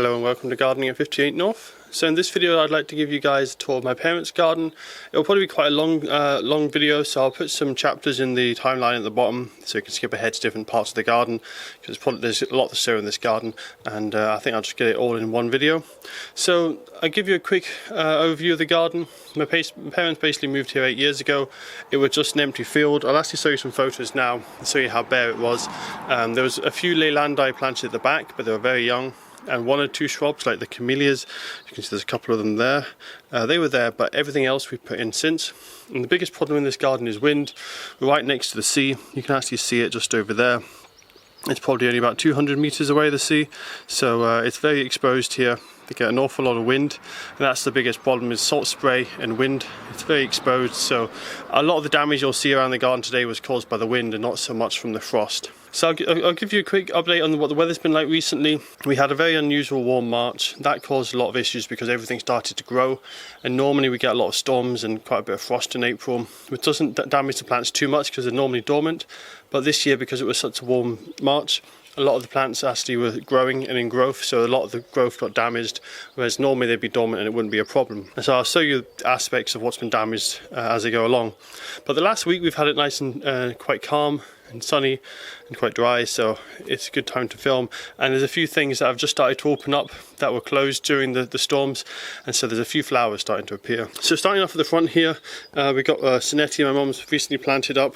Hello and welcome to Gardening at 58 North. So in this video I'd like to give you guys a tour of my parents' garden. It'll probably be quite a long video, so I'll put some chapters in the timeline at the bottom so you can skip ahead to different parts of the garden, because there's a lot to show in this garden, and I think I'll just get it all in one video. So I'll give you a quick overview of the garden. My parents basically moved here 8 years ago. It was just an empty field. I'll actually show you some photos now and show you how bare it was. There was a few leylandi planted at the back, but they were very young, and one or two shrubs like the camellias. You can see there's a couple of them there. They were there, but everything else we've put in since. And the biggest problem in this garden is wind. We're right next to the sea. You can actually see it just over there. It's probably only about 200 meters away, the sea, so it's very exposed here. They get an awful lot of wind, and that's the biggest problem, is salt spray and wind. It's very exposed, so a lot of the damage you'll see around the garden today was caused by the wind and not so much from the frost. So I'll give you a quick update on what the weather's been like recently. We had a very unusual warm March. That caused a lot of issues because everything started to grow, and normally we get a lot of storms and quite a bit of frost in April, which doesn't damage the plants too much because they're normally dormant. But this year, because it was such a warm March, a lot of the plants actually were growing and in growth, so a lot of the growth got damaged, whereas normally they'd be dormant and it wouldn't be a problem. And so I'll show you aspects of what's been damaged as I go along. But the last week we've had it nice and quite calm and sunny and quite dry, so it's a good time to film. And there's a few things that have just started to open up that were closed during the storms, and so there's a few flowers starting to appear. So starting off at the front here, we've got Sonetti my mum's recently planted up.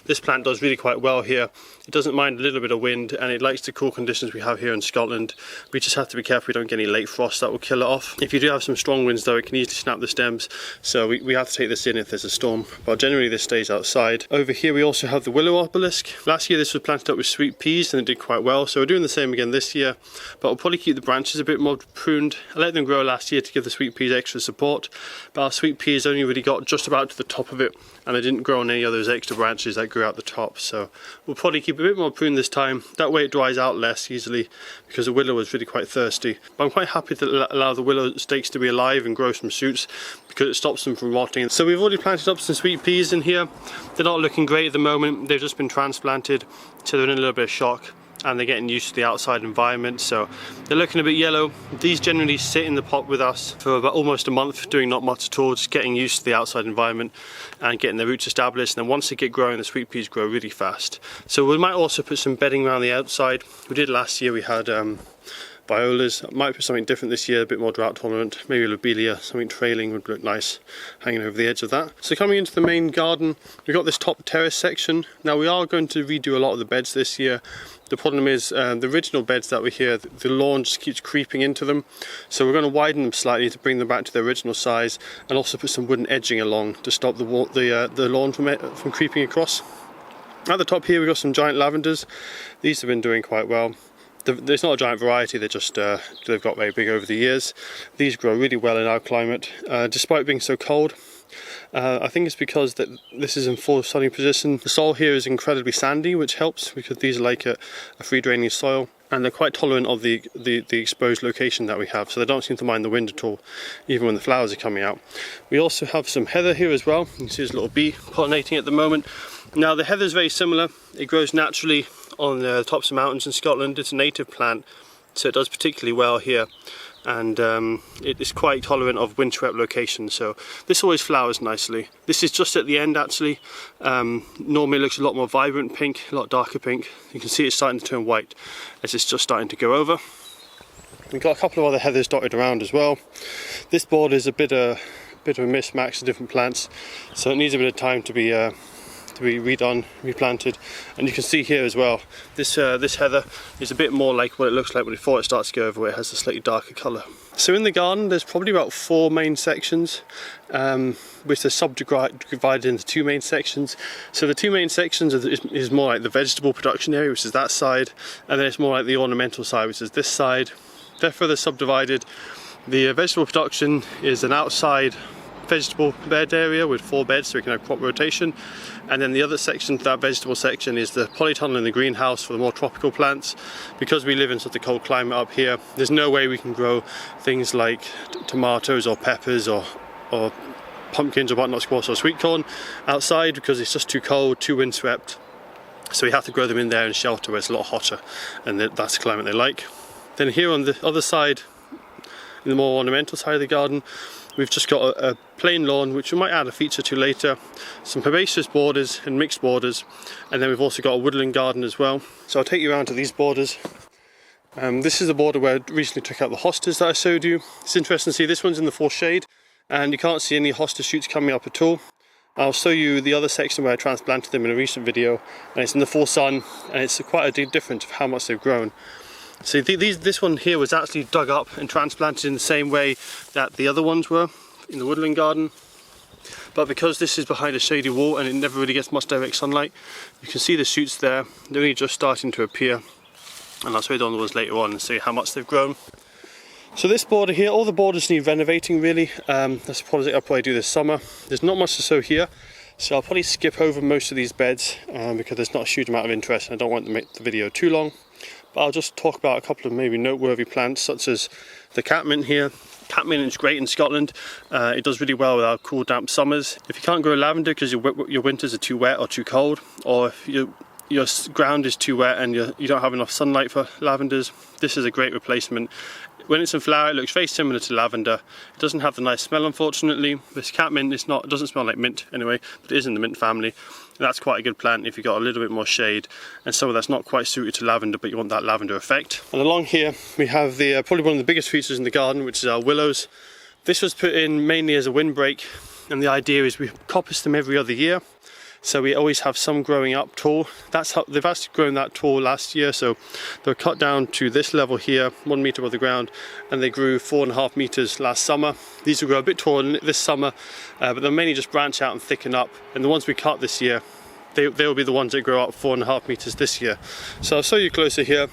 This plant does really quite well here. It doesn't mind a little bit of wind, and it likes the cool conditions we have here in Scotland. We just have to be careful we don't get any late frost that will kill it off. If you do have some strong winds though, it can easily snap the stems, so we have to take this in if there's a storm, but generally this stays outside. Over here we also have the willow obelisk. Last year this was planted up with sweet peas and it did quite well, so we're doing the same again this year, but I'll probably keep the branches a bit more pruned. I let them grow last year to give the sweet peas extra support, but our sweet peas only really got just about to the top of it, and they didn't grow on any of those extra branches that grew out the top, so we'll probably keep a bit more pruned this time. That way it dries out less easily, because the willow is really quite thirsty. But I'm quite happy to allow the willow stakes to be alive and grow some shoots, because it stops them from rotting. So we've already planted up some sweet peas in here. They're not looking great at the moment. They've just been transplanted, so they're in a little bit of shock, and they're getting used to the outside environment, so they're looking a bit yellow. These generally sit in the pot with us for about almost a month, doing not much at all, just getting used to the outside environment and getting their roots established. And then once they get growing, the sweet peas grow really fast. So we might also put some bedding around the outside. We did last year, we had violas. I might put something different this year, a bit more drought tolerant, maybe lobelia, something trailing would look nice hanging over the edge of that. So coming into the main garden, we've got this top terrace section. Now we are going to redo a lot of the beds this year. The problem is the original beds that were here, the lawn just keeps creeping into them, so we're going to widen them slightly to bring them back to their original size, and also put some wooden edging along to stop the lawn from creeping across. At the top here we've got some giant lavenders. These have been doing quite well. There's not a giant variety, they've got very big over the years. These grow really well in our climate, despite being so cold. I think it's because this is in full sunny position. The soil here is incredibly sandy, which helps, because these are like a free draining soil, and they're quite tolerant of the exposed location that we have, so they don't seem to mind the wind at all, even when the flowers are coming out. We also have some heather here as well. You can see there's a little bee pollinating at the moment. Now the heather is very similar. It grows naturally on the tops of mountains in Scotland. It's a native plant, so it does particularly well here, and it is quite tolerant of wind-swept locations, so this always flowers nicely. This is just at the end actually. Normally it looks a lot more vibrant pink, a lot darker pink. You can see it's starting to turn white as it's just starting to go over. We've got a couple of other heathers dotted around as well. This border is a bit of a mismatch of different plants, so it needs a bit of time to be redone, replanted. And you can see here as well, this heather is a bit more like what it looks like before it starts to go over, where it has a slightly darker colour. So in the garden there's probably about 4 main sections, which are subdivided into 2 main sections. So the 2 main sections is more like the vegetable production area, which is that side, and then it's more like the ornamental side, which is this side. They're further subdivided. The vegetable production is an outside vegetable bed area with 4 beds, so we can have crop rotation, and then the other section, that vegetable section, is the polytunnel in the greenhouse for the more tropical plants. Because we live in such a cold climate up here, there's no way we can grow things like tomatoes or peppers or pumpkins or butternut squash or sweet corn outside, because it's just too cold, too windswept. So we have to grow them in there in shelter where it's a lot hotter, and that's the climate they like. Then here on the other side, in the more ornamental side of the garden, we've just got a plain lawn, which we might add a feature to later, some herbaceous borders and mixed borders, and then we've also got a woodland garden as well. So I'll take you around to these borders. This is the border where I recently took out the hostas that I showed you. It's interesting to see this one's in the full shade, and you can't see any hosta shoots coming up at all. I'll show you the other section where I transplanted them in a recent video, and it's in the full sun, and it's quite a difference of how much they've grown. So this one here was actually dug up and transplanted in the same way that the other ones were in the woodland garden. But because this is behind a shady wall and it never really gets much direct sunlight, you can see the shoots there. They're only just starting to appear. And I'll show you the other ones later on and see how much they've grown. So this border here, all the borders need renovating really. That's a project I'll probably do this summer. There's not much to show here, so I'll probably skip over most of these beds because there's not a huge amount of interest and I don't want to make the video too long. But I'll just talk about a couple of maybe noteworthy plants, such as the catmint here. Catmint is great in Scotland. It does really well with our cool damp summers. If you can't grow lavender because your winters are too wet or too cold, or if your ground is too wet and you don't have enough sunlight for lavenders, this is a great replacement. When it's in flower, it looks very similar to lavender. It doesn't have the nice smell, unfortunately. This catmint it doesn't smell like mint anyway, but it is in the mint family. And that's quite a good plant if you've got a little bit more shade and some of that's not quite suited to lavender, but you want that lavender effect. And along here we have the probably one of the biggest features in the garden, which is our willows. This was put in mainly as a windbreak, and the idea is we coppice them every other year. So we always have some growing up tall. They've actually grown that tall last year, so they were cut down to this level here, 1 meter above the ground, and they grew 4.5 meters last summer. These will grow a bit taller this summer, but they'll mainly just branch out and thicken up. And the ones we cut this year, they will be the ones that grow up 4.5 meters this year. So I'll show you closer here.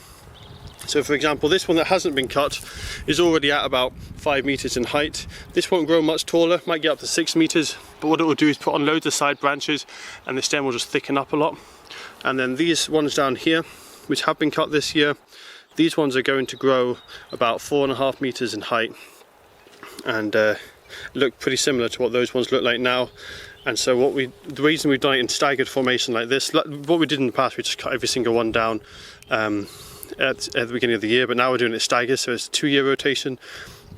So for example, this one that hasn't been cut is already at about 5 meters in height. This won't grow much taller, might get up to 6 meters, but what it will do is put on loads of side branches and the stem will just thicken up a lot. And then these ones down here, which have been cut this year, these ones are going to grow about 4.5 meters in height and look pretty similar to what those ones look like now. And so the reason we've done it in staggered formation like this, what we did in the past, we just cut every single one down at the beginning of the year, but now we're doing it staggered, so it's a 2-year rotation.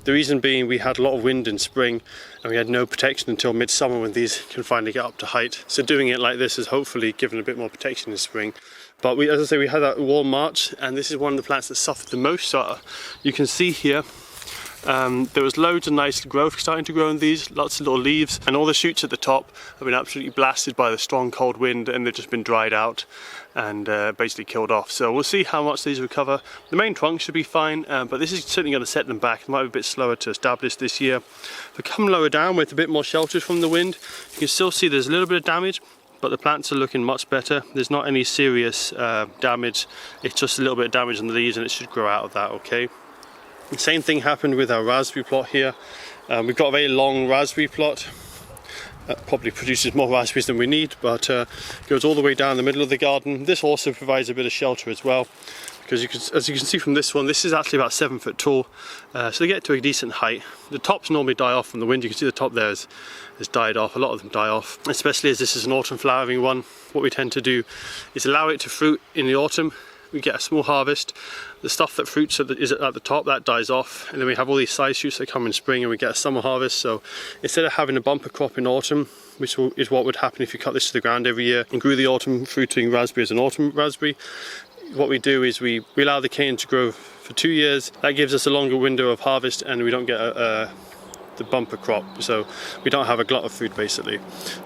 The reason being we had a lot of wind in spring and we had no protection until midsummer when these can finally get up to height. So doing it like this has hopefully given a bit more protection in spring. But as I say, we had that warm March, and this is one of the plants that suffered the most. So you can see here there was loads of nice growth starting to grow in these, lots of little leaves, and all the shoots at the top have been absolutely blasted by the strong cold wind, and they've just been dried out and basically killed off. So we'll see how much these recover. The main trunk should be fine, but this is certainly going to set them back. It might be a bit slower to establish this year. If we come lower down with a bit more sheltered from the wind, you can still see there's a little bit of damage, but the plants are looking much better. There's not any serious damage, it's just a little bit of damage on the leaves, and it should grow out of that okay. The same thing happened with our raspberry plot here. We've got a very long raspberry plot. That probably produces more raspberries than we need, but goes all the way down the middle of the garden. This also provides a bit of shelter as well, because as you can see from this one, this is actually about 7 foot tall, so they get to a decent height. The tops normally die off from the wind. You can see the top there has died off. A lot of them die off, especially as this is an autumn flowering one. What we tend to do is allow it to fruit in the autumn. We get a small harvest. The stuff that fruits is at the top, that dies off, and then we have all these side shoots that come in spring, and we get a summer harvest. So instead of having a bumper crop in autumn, which is what would happen if you cut this to the ground every year and grew the autumn fruiting raspberry as an autumn raspberry, what we do is we allow the cane to grow for 2 years. That gives us a longer window of harvest, and we don't get the bumper crop, so we don't have a glut of food basically.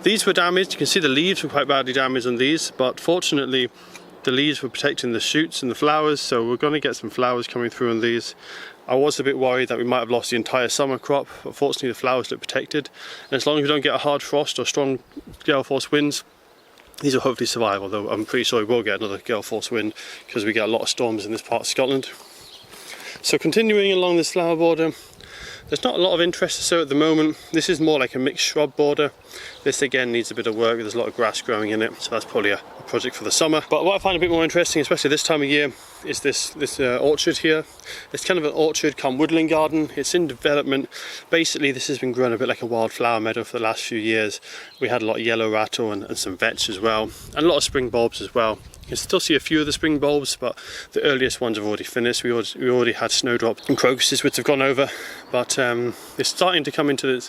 These were damaged. You can see the leaves were quite badly damaged on these, but fortunately the leaves were protecting the shoots and the flowers, so we're going to get some flowers coming through on these. I was a bit worried that we might have lost the entire summer crop, but fortunately the flowers look protected, and as long as we don't get a hard frost or strong gale force winds, these will hopefully survive, although I'm pretty sure we will get another gale force wind because we get a lot of storms in this part of Scotland. So continuing along this flower border, there's not a lot of interest to sow at the moment. This is more like a mixed shrub border. This again needs a bit of work, there's a lot of grass growing in it, so that's probably a project for the summer. But what I find a bit more interesting, especially this time of year, is this orchard here. It's kind of an orchard come woodland garden. It's in development. Basically this has been grown a bit like a wildflower meadow for the last few years. We had a lot of yellow rattle and some vetch as well, and a lot of spring bulbs as well. You can still see a few of the spring bulbs, but the earliest ones have already finished. We already had snowdrop and crocuses which have gone over, but it's starting to come into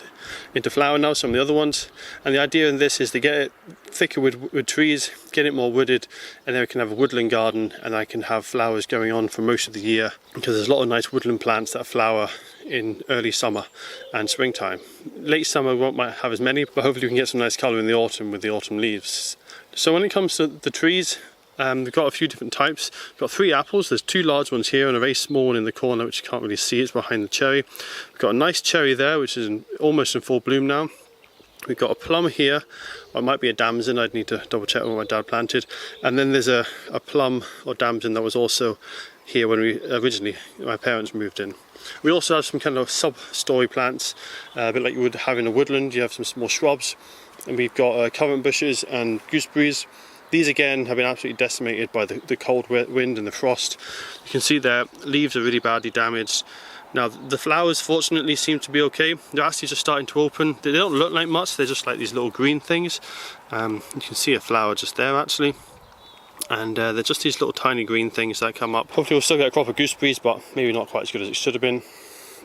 flower now, some of the other ones. And the idea in this is to get it thicker with trees, get it more wooded, and then we can have a woodland garden, and I can have flowers going on for most of the year, because there's a lot of nice woodland plants that flower in early summer and springtime. Late summer won't might have as many, but hopefully we can get some nice colour in the autumn with the autumn leaves. So when it comes to the trees, we've got a few different types. We've got 3 apples. There's 2 large ones here and a very small one in the corner which you can't really see. It's behind the cherry. We've got a nice cherry there which is almost in full bloom now. We've got a plum here, or it might be a damson. I'd need to double check what my dad planted. And then there's a plum or damson that was also here when my parents moved in. We also have some kind of sub-story plants, a bit like you would have in a woodland. You have some small shrubs, and we've got currant bushes and gooseberries. These again have been absolutely decimated by the cold wind and the frost. You can see their leaves are really badly damaged. Now the flowers fortunately seem to be okay. They're actually just starting to open. They don't look like much, they're just like these little green things. You can see a flower just there actually. And they're just these little tiny green things that come up. Hopefully we'll still get a crop of gooseberries, but maybe not quite as good as it should have been.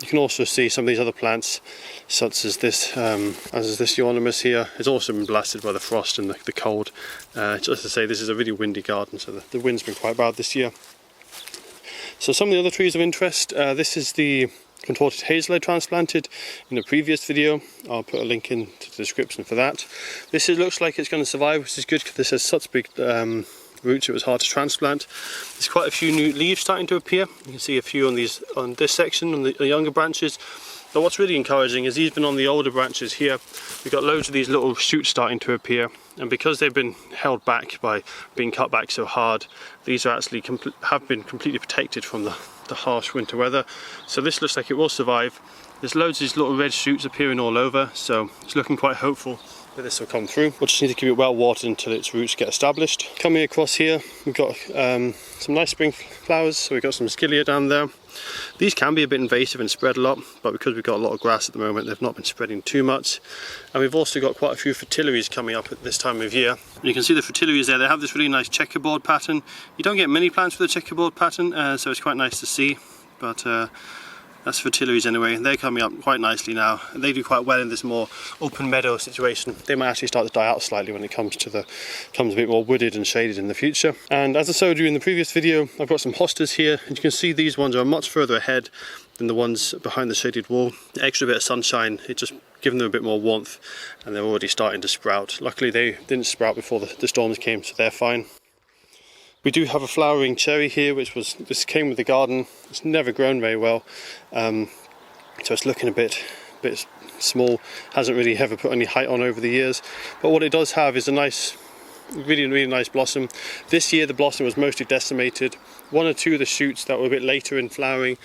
You can also see some of these other plants, such as this euonymus here. It's also been blasted by the frost and the cold. Just to say, this is a really windy garden, so the wind's been quite bad this year. So some of the other trees of interest, this is the contorted hazel I transplanted in a previous video. I'll put a link into the description for that. This looks like it's going to survive, which is good because this has such big roots, it was hard to transplant. There's quite a few new leaves starting to appear. You can see a few on this section, on the younger branches. But what's really encouraging is even on the older branches here, we've got loads of these little shoots starting to appear. And because they've been held back by being cut back so hard, these are actually have been completely protected from the harsh winter weather. So this looks like it will survive. There's loads of these little red shoots appearing all over, so it's looking quite hopeful that this will come through. We'll just need to keep it well watered until its roots get established. Coming across here, we've got some nice spring flowers. So we've got some Skillia down there. These can be a bit invasive and spread a lot, but because we've got a lot of grass at the moment, they've not been spreading too much. And we've also got quite a few fritillaries coming up at this time of year. You can see the fritillaries there, they have this really nice checkerboard pattern. You don't get many plants with a checkerboard pattern, so it's quite nice to see. But that's fritillaries anyway. They're coming up quite nicely now. They do quite well in this more open meadow situation. They might actually start to die out slightly when it comes a bit more wooded and shaded in the future. And as I showed you in the previous video, I've got some hostas here, and you can see these ones are much further ahead than the ones behind the shaded wall. The extra bit of sunshine, it just given them a bit more warmth, and they're already starting to sprout. Luckily they didn't sprout before the storms came, so they're fine. We do have a flowering cherry here, this came with the garden. It's never grown very well, so it's looking a bit small. Hasn't really ever put any height on over the years. But what it does have is a nice, really nice blossom. This year the blossom was mostly decimated. 1 or 2 of the shoots that were a bit later in flowering,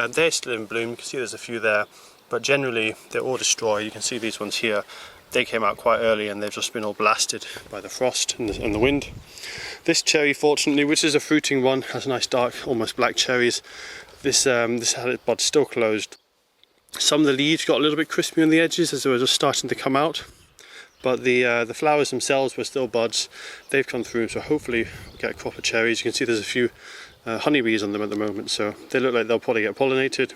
they're still in bloom. You can see there's a few there, but generally they're all destroyed. You can see these ones here. They came out quite early and they've just been all blasted by the frost and the wind. This cherry, fortunately, which is a fruiting one, has nice dark, almost black cherries. This had its buds still closed. Some of the leaves got a little bit crispy on the edges as they were just starting to come out. But the flowers themselves were still buds. They've come through, so hopefully we'll get a crop of cherries. You can see there's a few honeybees on them at the moment, so they look like they'll probably get pollinated.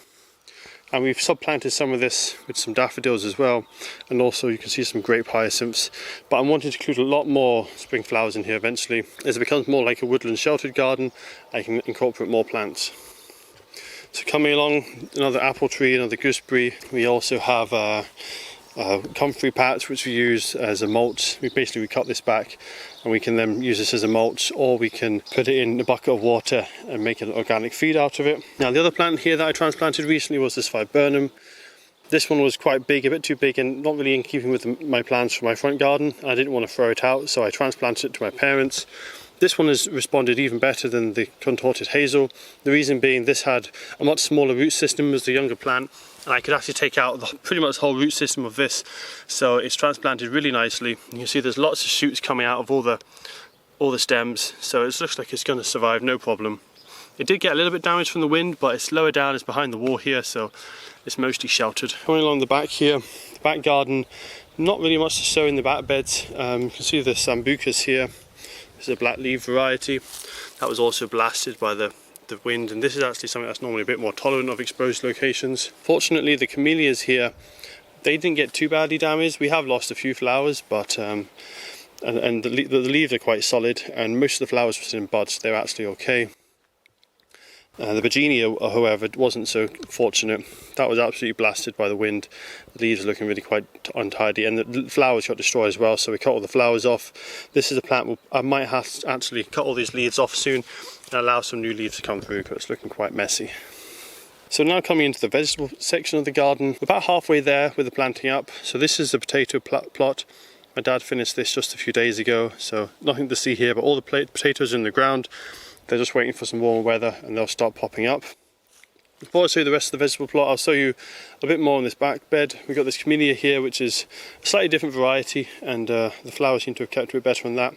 And we've subplanted some of this with some daffodils as well, and also you can see some grape hyacinths. But I'm wanting to include a lot more spring flowers in here eventually. As it becomes more like a woodland sheltered garden, I can incorporate more plants. So coming along, another apple tree, another gooseberry. We also have comfrey patch, which we use as a mulch. We cut this back and we can then use this as a mulch, or we can put it in a bucket of water and make an organic feed out of it. Now the other plant here that I transplanted recently was this viburnum. This one was quite big, a bit too big, and not really in keeping with my plans for my front garden. I didn't want to throw it out, so I transplanted it to my parents. This one has responded even better than the contorted hazel. The reason being this had a much smaller root system as the younger plant, and I could actually take out pretty much the whole root system of this, so it's transplanted really nicely. You can see there's lots of shoots coming out of all the stems, so it looks like it's going to survive no problem. It did get a little bit damaged from the wind, but it's lower down, it's behind the wall here, so it's mostly sheltered. Going along the back here, the back garden, not really much to show in the back beds. You can see the sambucas here. This is a black leaf variety that was also blasted by the wind, and this is actually something that's normally a bit more tolerant of exposed locations. Fortunately, the camellias here, they didn't get too badly damaged. We have lost a few flowers, but and the leaves are quite solid, and most of the flowers were still in buds, so they're actually okay. The Virginia, however, wasn't so fortunate. That was absolutely blasted by the wind. The leaves are looking really quite untidy, and the flowers got destroyed as well, so we cut all the flowers off. This is a plant I might have to actually cut all these leaves off soon and allow some new leaves to come through, because it's looking quite messy. So now coming into the vegetable section of the garden, we're about halfway there with the planting up. So this is the potato plot. My dad finished this just a few days ago, so nothing to see here, but all the potatoes are in the ground. They're just waiting for some warmer weather and they'll start popping up. Before I show you the rest of the vegetable plot, I'll show you a bit more on this back bed. We've got this camellia here, which is a slightly different variety, and the flowers seem to have kept a bit better on that.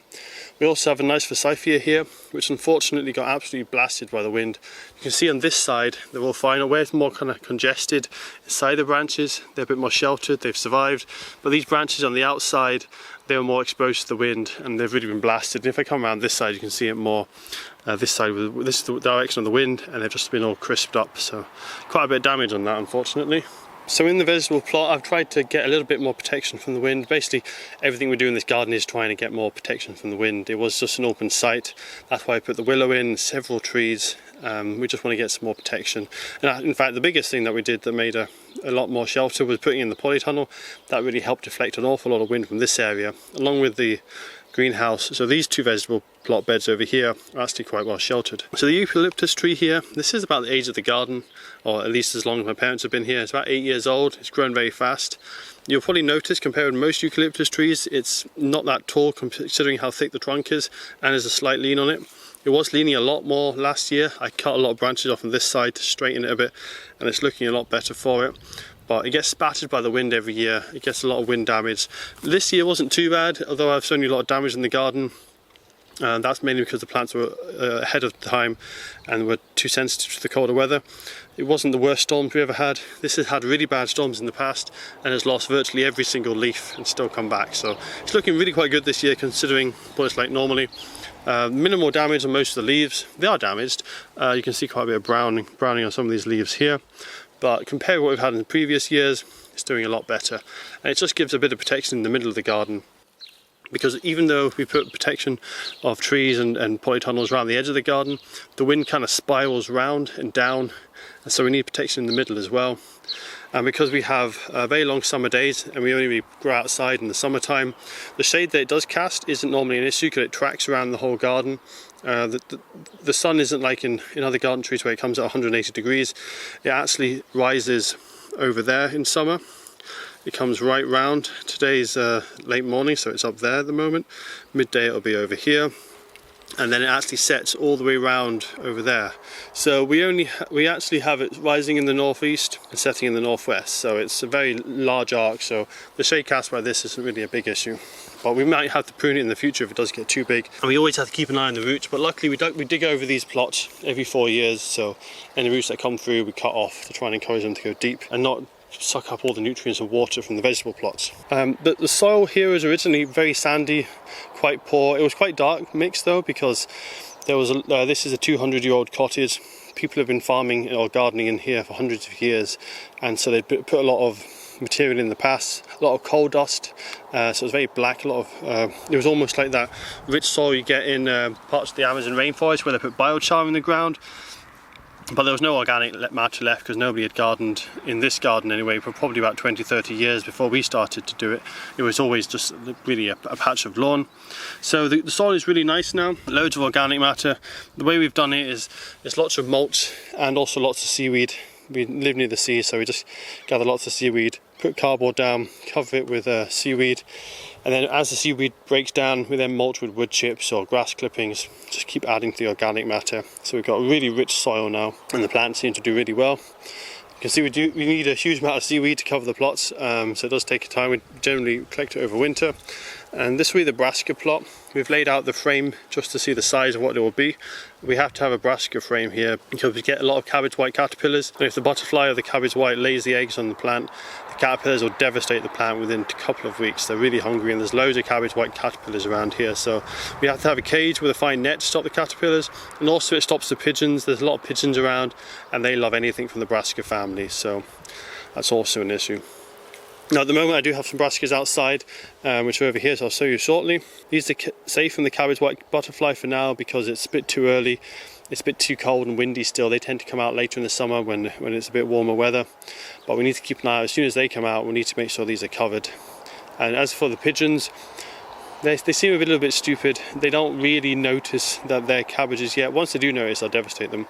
We also have a nice forsythia here, which unfortunately got absolutely blasted by the wind. You can see on this side they're all fine. Where it's more kind of congested inside the branches, they're a bit more sheltered, they've survived. But these branches on the outside, they were more exposed to the wind and they've really been blasted. And if I come around this side, you can see it more. This side, this is the direction of the wind, and they've just been all crisped up, so quite a bit of damage on that, unfortunately. So in the vegetable plot, I've tried to get a little bit more protection from the wind. Basically, everything we do in this garden is trying to get more protection from the wind. It was just an open site. That's why I put the willow in, several trees. We just want to get some more protection. And in fact, the biggest thing that we did that made a lot more shelter was putting in the polytunnel. That really helped deflect an awful lot of wind from this area, along with the greenhouse. So these two vegetable plot beds over here are actually quite well sheltered. So the eucalyptus tree here, this is about the age of the garden, or at least as long as my parents have been here. It's about 8 years old. It's grown very fast. You'll probably notice, compared with most eucalyptus trees, it's not that tall considering how thick the trunk is, and there's a slight lean on it. It was leaning a lot more last year. I cut a lot of branches off on this side to straighten it a bit, and it's looking a lot better for it. But it gets spattered by the wind every year. It gets a lot of wind damage. This year wasn't too bad, although I've shown you a lot of damage in the garden. That's mainly because the plants were ahead of time and were too sensitive to the colder weather. It wasn't the worst storms we ever had. This has had really bad storms in the past and has lost virtually every single leaf and still come back. So it's looking really quite good this year considering what it's like normally. Minimal damage on most of the leaves. They are damaged. You can see quite a bit of browning on some of these leaves here. But compared to what we've had in the previous years, it's doing a lot better. And it just gives a bit of protection in the middle of the garden. Because even though we put protection of trees and polytunnels around the edge of the garden, the wind kind of spirals round and down, and so we need protection in the middle as well. And because we have very long summer days and we only go outside in the summertime, the shade that it does cast isn't normally an issue because it tracks around the whole garden. The sun isn't like in other garden trees where it comes at 180 degrees. It actually rises over there in summer. It comes right round. Today's late morning, so it's up there at the moment. Midday it'll be over here, and then it actually sets all the way round over there. So we actually have it rising in the northeast and setting in the northwest. So it's a very large arc. So the shade cast by this isn't really a big issue. But we might have to prune it in the future if it does get too big. And we always have to keep an eye on the roots. But luckily we dig over these plots every 4 years. So any roots that come through we cut off to try and encourage them to go deep and not suck up all the nutrients and water from the vegetable plots. The soil here was originally very sandy, quite poor. It was quite dark mixed though, because there was this is a 200-year-old cottage. People have been farming or gardening in here for hundreds of years, and so they put a lot of material in the past, a lot of coal dust, so it was very black. It was almost like that rich soil you get in parts of the Amazon rainforest where they put biochar in the ground. But there was no organic matter left because nobody had gardened in this garden anyway for probably about 20-30 years before we started to do it. It was always just really a patch of lawn. So the soil is really nice now, loads of organic matter. The way we've done it is there's lots of mulch and also lots of seaweed. We live near the sea, so we just gather lots of seaweed, put cardboard down, cover it with seaweed, and then as the seaweed breaks down, we then mulch with wood chips or grass clippings, just keep adding to the organic matter. So we've got a really rich soil now, and the plants seem to do really well. You can see we need a huge amount of seaweed to cover the plots, so it does take time. We generally collect it over winter. And this will be the brassica plot. We've laid out the frame just to see the size of what it will be. We have to have a brassica frame here because we get a lot of cabbage white caterpillars, and if the butterfly or the cabbage white lays the eggs on the plant, the caterpillars will devastate the plant within a couple of weeks. They're really hungry, and there's loads of cabbage white caterpillars around here, so we have to have a cage with a fine net to stop the caterpillars, and also it stops the pigeons. There's a lot of pigeons around and they love anything from the brassica family, so that's also an issue. Now at the moment I do have some brassicas outside, which are over here, so I'll show you shortly. These are safe from the cabbage white butterfly for now because it's a bit too early. It's a bit too cold and windy still. They tend to come out later in the summer when it's a bit warmer weather. But we need to keep an eye out. As soon as they come out, we need to make sure these are covered. And as for the pigeons, they seem a little bit stupid. They don't really notice that they're cabbages yet. Once they do notice, they'll devastate them.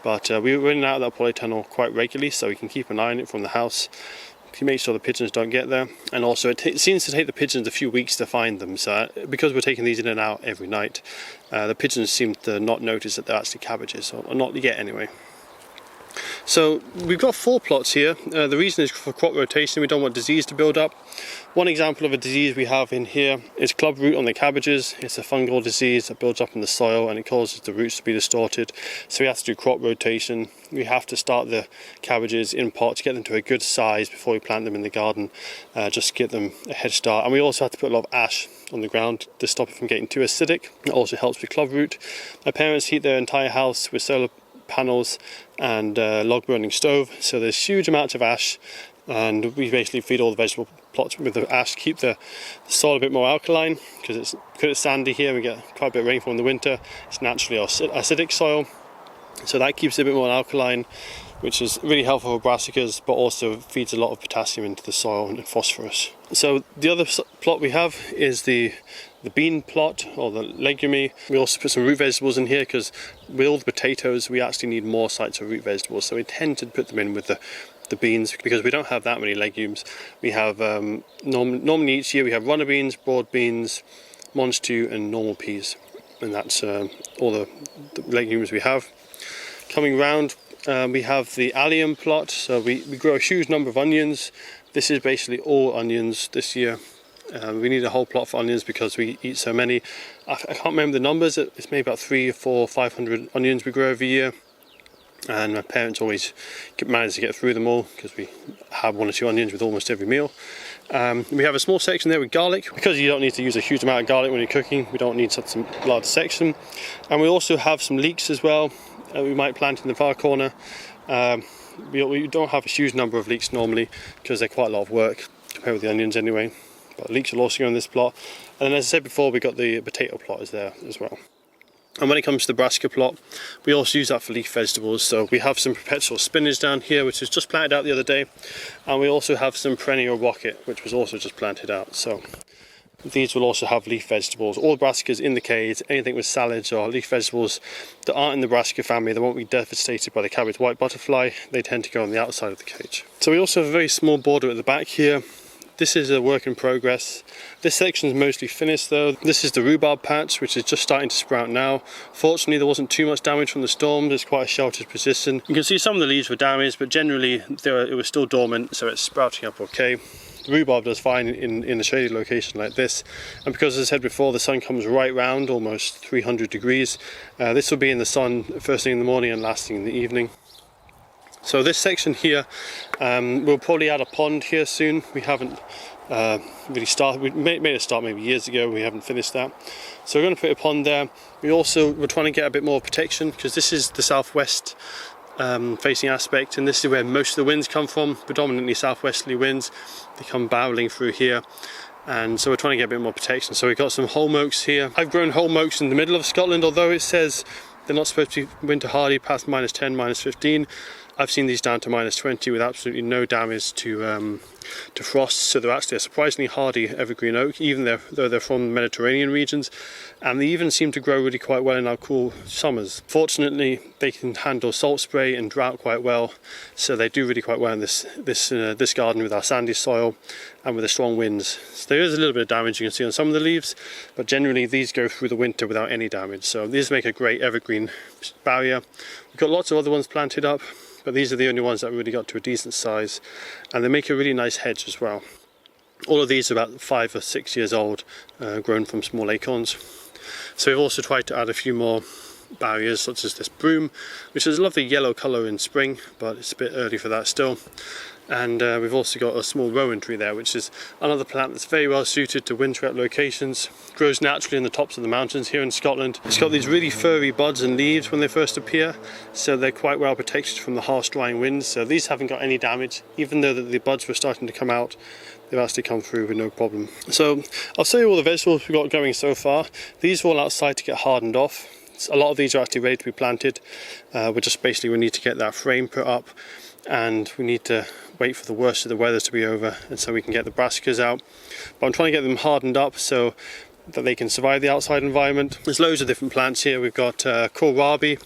But we're in and out of that polytunnel quite regularly, so we can keep an eye on it from the house. To make sure the pigeons don't get there, and also it seems to take the pigeons a few weeks to find them, so because we're taking these in and out every night, the pigeons seem to not notice that they're actually cabbages, or not yet anyway. So we've got 4 plots here. The reason is for crop rotation. We don't want disease to build up. One example of a disease we have in here is club root on the cabbages. It's a fungal disease that builds up in the soil and it causes the roots to be distorted. So we have to do crop rotation. We have to start the cabbages in pots, get them to a good size before we plant them in the garden, just to get them a head start. And we also have to put a lot of ash on the ground to stop it from getting too acidic. It also helps with club root. My parents heat their entire house with solar panels and log burning stove, so there's huge amounts of ash, and we basically feed all the vegetable plots with the ash to keep the soil a bit more alkaline, because it's sandy here. We get quite a bit of rainfall in the winter. It's naturally acidic soil, so that keeps it a bit more alkaline, which is really helpful for brassicas, but also feeds a lot of potassium into the soil and phosphorus. So the other plot we have is the bean plot, or the legume. We also put some root vegetables in here because with all the potatoes we actually need more sites of root vegetables, so we tend to put them in with the beans because we don't have that many legumes. We have normally each year we have runner beans, broad beans, monstew and normal peas, and that's all the legumes we have. Coming round, we have the allium plot, so we grow a huge number of onions. This is basically all onions this year. We need a whole plot for onions because we eat so many. I can't remember the numbers. It's maybe about 300, 400, 500 onions we grow every year, and my parents always manage to get through them all because we have 1 or 2 onions with almost every meal. We have a small section there with garlic because you don't need to use a huge amount of garlic when you're cooking. We don't need such a large section, and we also have some leeks as well. We might plant in the far corner. We don't have a huge number of leeks normally because they're quite a lot of work compared with the onions anyway. But leeks will also go on this plot. And then, as I said before, we got the potato plot is there as well. And when it comes to the brassica plot, we also use that for leaf vegetables. So we have some perpetual spinach down here, which was just planted out the other day. And we also have some perennial rocket, which was also just planted out. So these will also have leaf vegetables. All the brassicas in the cage, anything with salads or leaf vegetables that aren't in the brassica family, they won't be devastated by the cabbage white butterfly. They tend to go on the outside of the cage. So we also have a very small border at the back here. This is a work in progress. This section is mostly finished though. This is the rhubarb patch, which is just starting to sprout now. Fortunately, there wasn't too much damage from the storms. It's quite a sheltered position. You can see some of the leaves were damaged, but generally it was still dormant, so it's sprouting up okay. The rhubarb does fine in a shady location like this, and because, as I said before, the sun comes right round, almost 300 degrees, this will be in the sun first thing in the morning and last thing in the evening. So this section here, we'll probably add a pond here soon. We haven't really started. We made a start maybe years ago. We haven't finished that. So we're going to put a pond there. We're trying to get a bit more protection because this is the southwest facing aspect, and this is where most of the winds come from, predominantly southwesterly winds. They come barreling through here, and so we're trying to get a bit more protection. So we've got some holm oaks here. I've grown holm oaks in the middle of Scotland, although it says they're not supposed to be winter hardy past -10, -15. I've seen these down to -20 with absolutely no damage to frost, so they're actually a surprisingly hardy evergreen oak, even though they're from the Mediterranean regions, and they even seem to grow really quite well in our cool summers. Fortunately, they can handle salt spray and drought quite well, so they do really quite well in this garden with our sandy soil and with the strong winds. So there is a little bit of damage you can see on some of the leaves, but generally these go through the winter without any damage, so these make a great evergreen barrier. We've got lots of other ones planted up, but these are the only ones that really got to a decent size, and they make a really nice hedge as well. All of these are about 5 or 6 years old, grown from small acorns. So we've also tried to add a few more barriers, such as this broom, which is a lovely yellow colour in spring, but it's a bit early for that still. And we've also got a small rowan tree there, which is another plant that's very well suited to wind swept locations. Grows naturally in the tops of the mountains here in Scotland. It's got these really furry buds and leaves when they first appear, so they're quite well protected from the harsh drying winds. So these haven't got any damage, even though the buds were starting to come out. They've actually come through with no problem. So I'll show you all the vegetables we've got going so far. These are all outside to get hardened off. A lot of these are actually ready to be planted. We need to get that frame put up, and we need to wait for the worst of the weather to be over, and so we can get the brassicas out. But I'm trying to get them hardened up so that they can survive the outside environment. There's loads of different plants here. We've got kohlrabi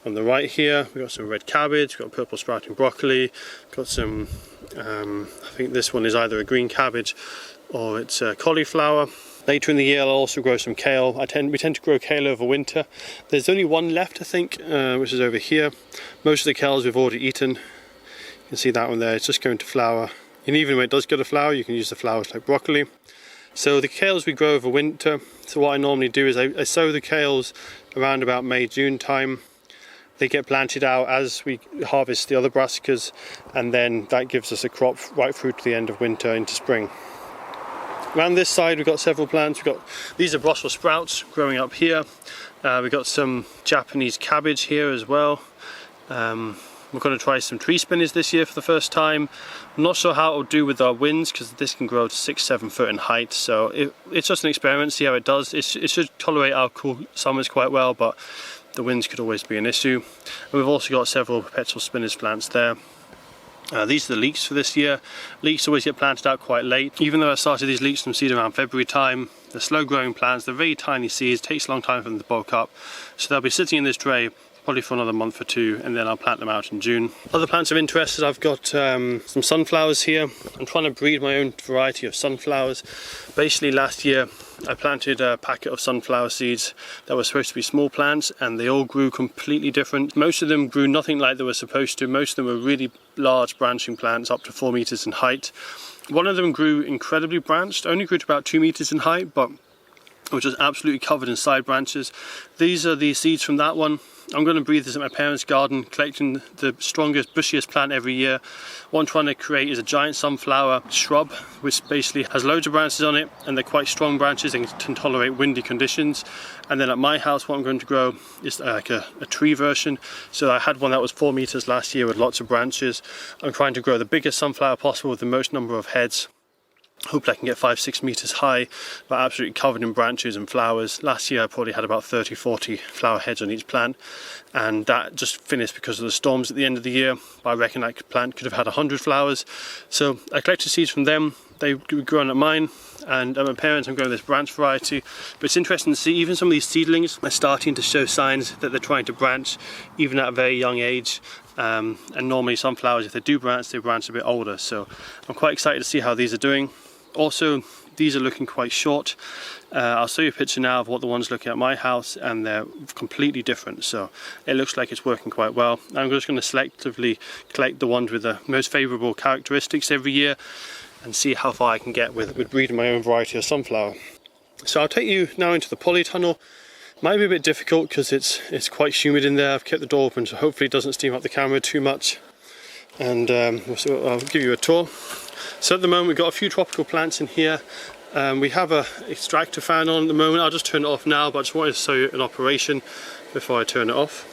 on the right here. We've got some red cabbage, we've got purple sprouting broccoli, got some, I think this one is either a green cabbage or it's cauliflower. Later in the year I'll also grow some kale. We tend to grow kale over winter. There's only one left, I think, which is over here. Most of the kales we've already eaten. You can see that one there, it's just going to flower. And even when it does go to flower, you can use the flowers like broccoli. So the kales we grow over winter. So what I normally do is I sow the kales around about May, June time. They get planted out as we harvest the other brassicas, and then that gives us a crop right through to the end of winter into spring. Around this side we've got several plants. These are Brussels sprouts growing up here. We've got some Japanese cabbage here as well. We're going to try some tree spinners this year for the first time. I'm not sure how it will do with our winds, because this can grow to 6-7 foot in height, so it's just an experiment, see how it does. It should tolerate our cool summers quite well, but the winds could always be an issue. And we've also got several perpetual spinach plants there. These are the leeks for this year. Leeks always get planted out quite late. Even though I started these leeks from seed around February time, they're slow growing plants, they're very tiny seeds, it takes a long time for them to bulk up. So they'll be sitting in this tray probably for another month or two, and then I'll plant them out in June. Other plants of interest, I've got some sunflowers here. I'm trying to breed my own variety of sunflowers. Basically last year I planted a packet of sunflower seeds that were supposed to be small plants, and they all grew completely different. Most of them grew nothing like they were supposed to. Most of them were really large branching plants up to 4 meters in height. One of them grew incredibly branched, only grew to about 2 meters in height, but which was absolutely covered in side branches. These are the seeds from that one. I'm going to breed this at my parents' garden, collecting the strongest, bushiest plant every year. What I'm trying to create is a giant sunflower shrub, which basically has loads of branches on it, and they're quite strong branches and can tolerate windy conditions. And then at my house, what I'm going to grow is like a tree version. So I had one that was 4 meters last year with lots of branches. I'm trying to grow the biggest sunflower possible with the most number of heads. Hopefully I can get 5-6 meters high, but absolutely covered in branches and flowers. Last year I probably had about 30-40 flower heads on each plant, and that just finished because of the storms at the end of the year. But I reckon that plant could have had 100 flowers. So I collected seeds from them. They were grown at mine, and at my parents I'm growing this branch variety. But it's interesting to see even some of these seedlings are starting to show signs that they're trying to branch, even at a very young age. And normally sunflowers, if they do branch, they branch a bit older. So I'm quite excited to see how these are doing. Also, these are looking quite short. I'll show you a picture now of what the ones looking at my house, and they're completely different, so it looks like it's working quite well. I'm just going to selectively collect the ones with the most favourable characteristics every year and see how far I can get with breeding my own variety of sunflower. So I'll take you now into the polytunnel. Might be a bit difficult because it's quite humid in there. I've kept the door open so hopefully it doesn't steam up the camera too much, and so I'll give you a tour. So at the moment we've got a few tropical plants in here. We have a extractor fan on at the moment. I'll just turn it off now, but I just wanted to show you an operation before I turn it off.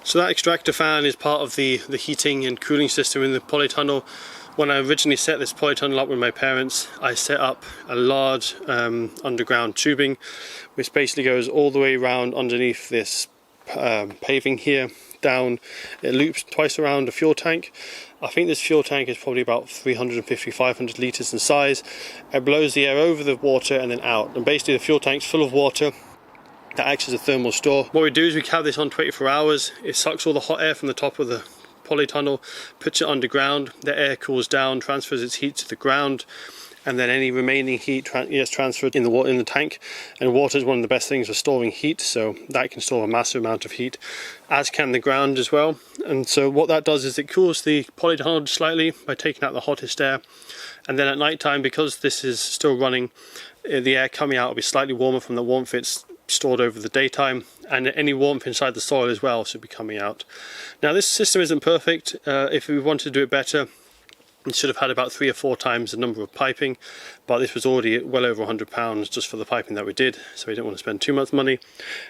So that extractor fan is part of the heating and cooling system in the polytunnel. When I originally set this polytunnel up with my parents, I set up a large underground tubing which basically goes all the way around underneath this paving here down. It loops twice around a fuel tank. I think this fuel tank is probably about 350-500 litres in size. It blows the air over the water and then out, and basically the fuel tank's full of water that acts as a thermal store. What we do is we have this on 24 hours. It sucks all the hot air from the top of the polytunnel, puts it underground, the air cools down, transfers its heat to the ground, and then any remaining heat gets transferred in the tank. And water is one of the best things for storing heat, so that can store a massive amount of heat, as can the ground as well. And so what that does is it cools the polytunnel slightly by taking out the hottest air, and then at night time, because this is still running, the air coming out will be slightly warmer from the warmth it's stored over the daytime, and any warmth inside the soil as well should be coming out. Now this system isn't perfect. If we wanted to do it better, it should have had about 3 or 4 times the number of piping, but this was already well over £100 just for the piping that we did, so we didn't want to spend too much money.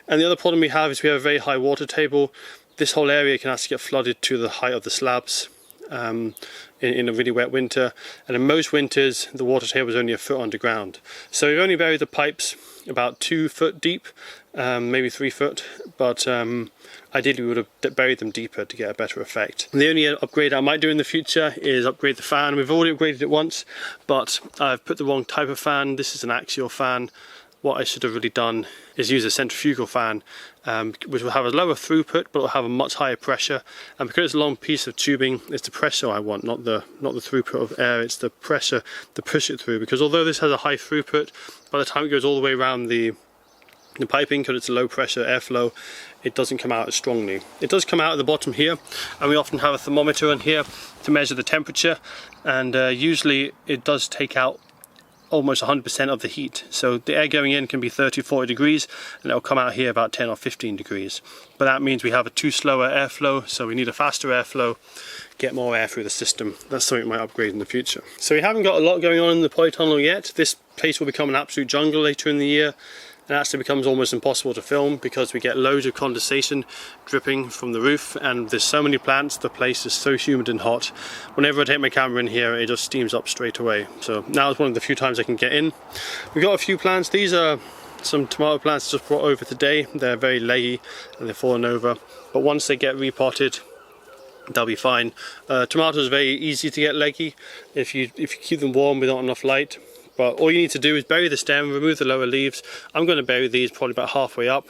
And the other problem we have is we have a very high water table. This whole area can actually get flooded to the height of the slabs in a really wet winter, and in most winters the water table is only a foot underground. So we've only buried the pipes about 2 foot deep, maybe 3 foot, but ideally we would have buried them deeper to get a better effect. And the only upgrade I might do in the future is upgrade the fan. We've already upgraded it once, but I've put the wrong type of fan. This is an axial fan. What I should have really done is use a centrifugal fan, which will have a lower throughput but will have a much higher pressure. And because it's a long piece of tubing, it's the pressure I want, not the throughput of air. It's the pressure to push it through, because although this has a high throughput, by the time it goes all the way around the piping, because it's a low pressure airflow, it doesn't come out as strongly. It does come out at the bottom here, and we often have a thermometer in here to measure the temperature, and usually it does take out almost 100% of the heat. So the air going in can be 30-40 degrees, and it'll come out here about 10 or 15 degrees. But that means we have a too slower airflow, so we need a faster airflow, get more air through the system. That's something we might upgrade in the future. So we haven't got a lot going on in the polytunnel yet. This place will become an absolute jungle later in the year. It actually becomes almost impossible to film because we get loads of condensation dripping from the roof, and there's so many plants, the place is so humid and hot. Whenever I take my camera in here, it just steams up straight away. So now is one of the few times I can get in. We've got a few plants. These are some tomato plants just brought over today. They're very leggy and they're fallen over, but once they get repotted, they'll be fine. Tomatoes are very easy to get leggy if you keep them warm without enough light. But all you need to do is bury the stem, remove the lower leaves. I'm going to bury these probably about halfway up.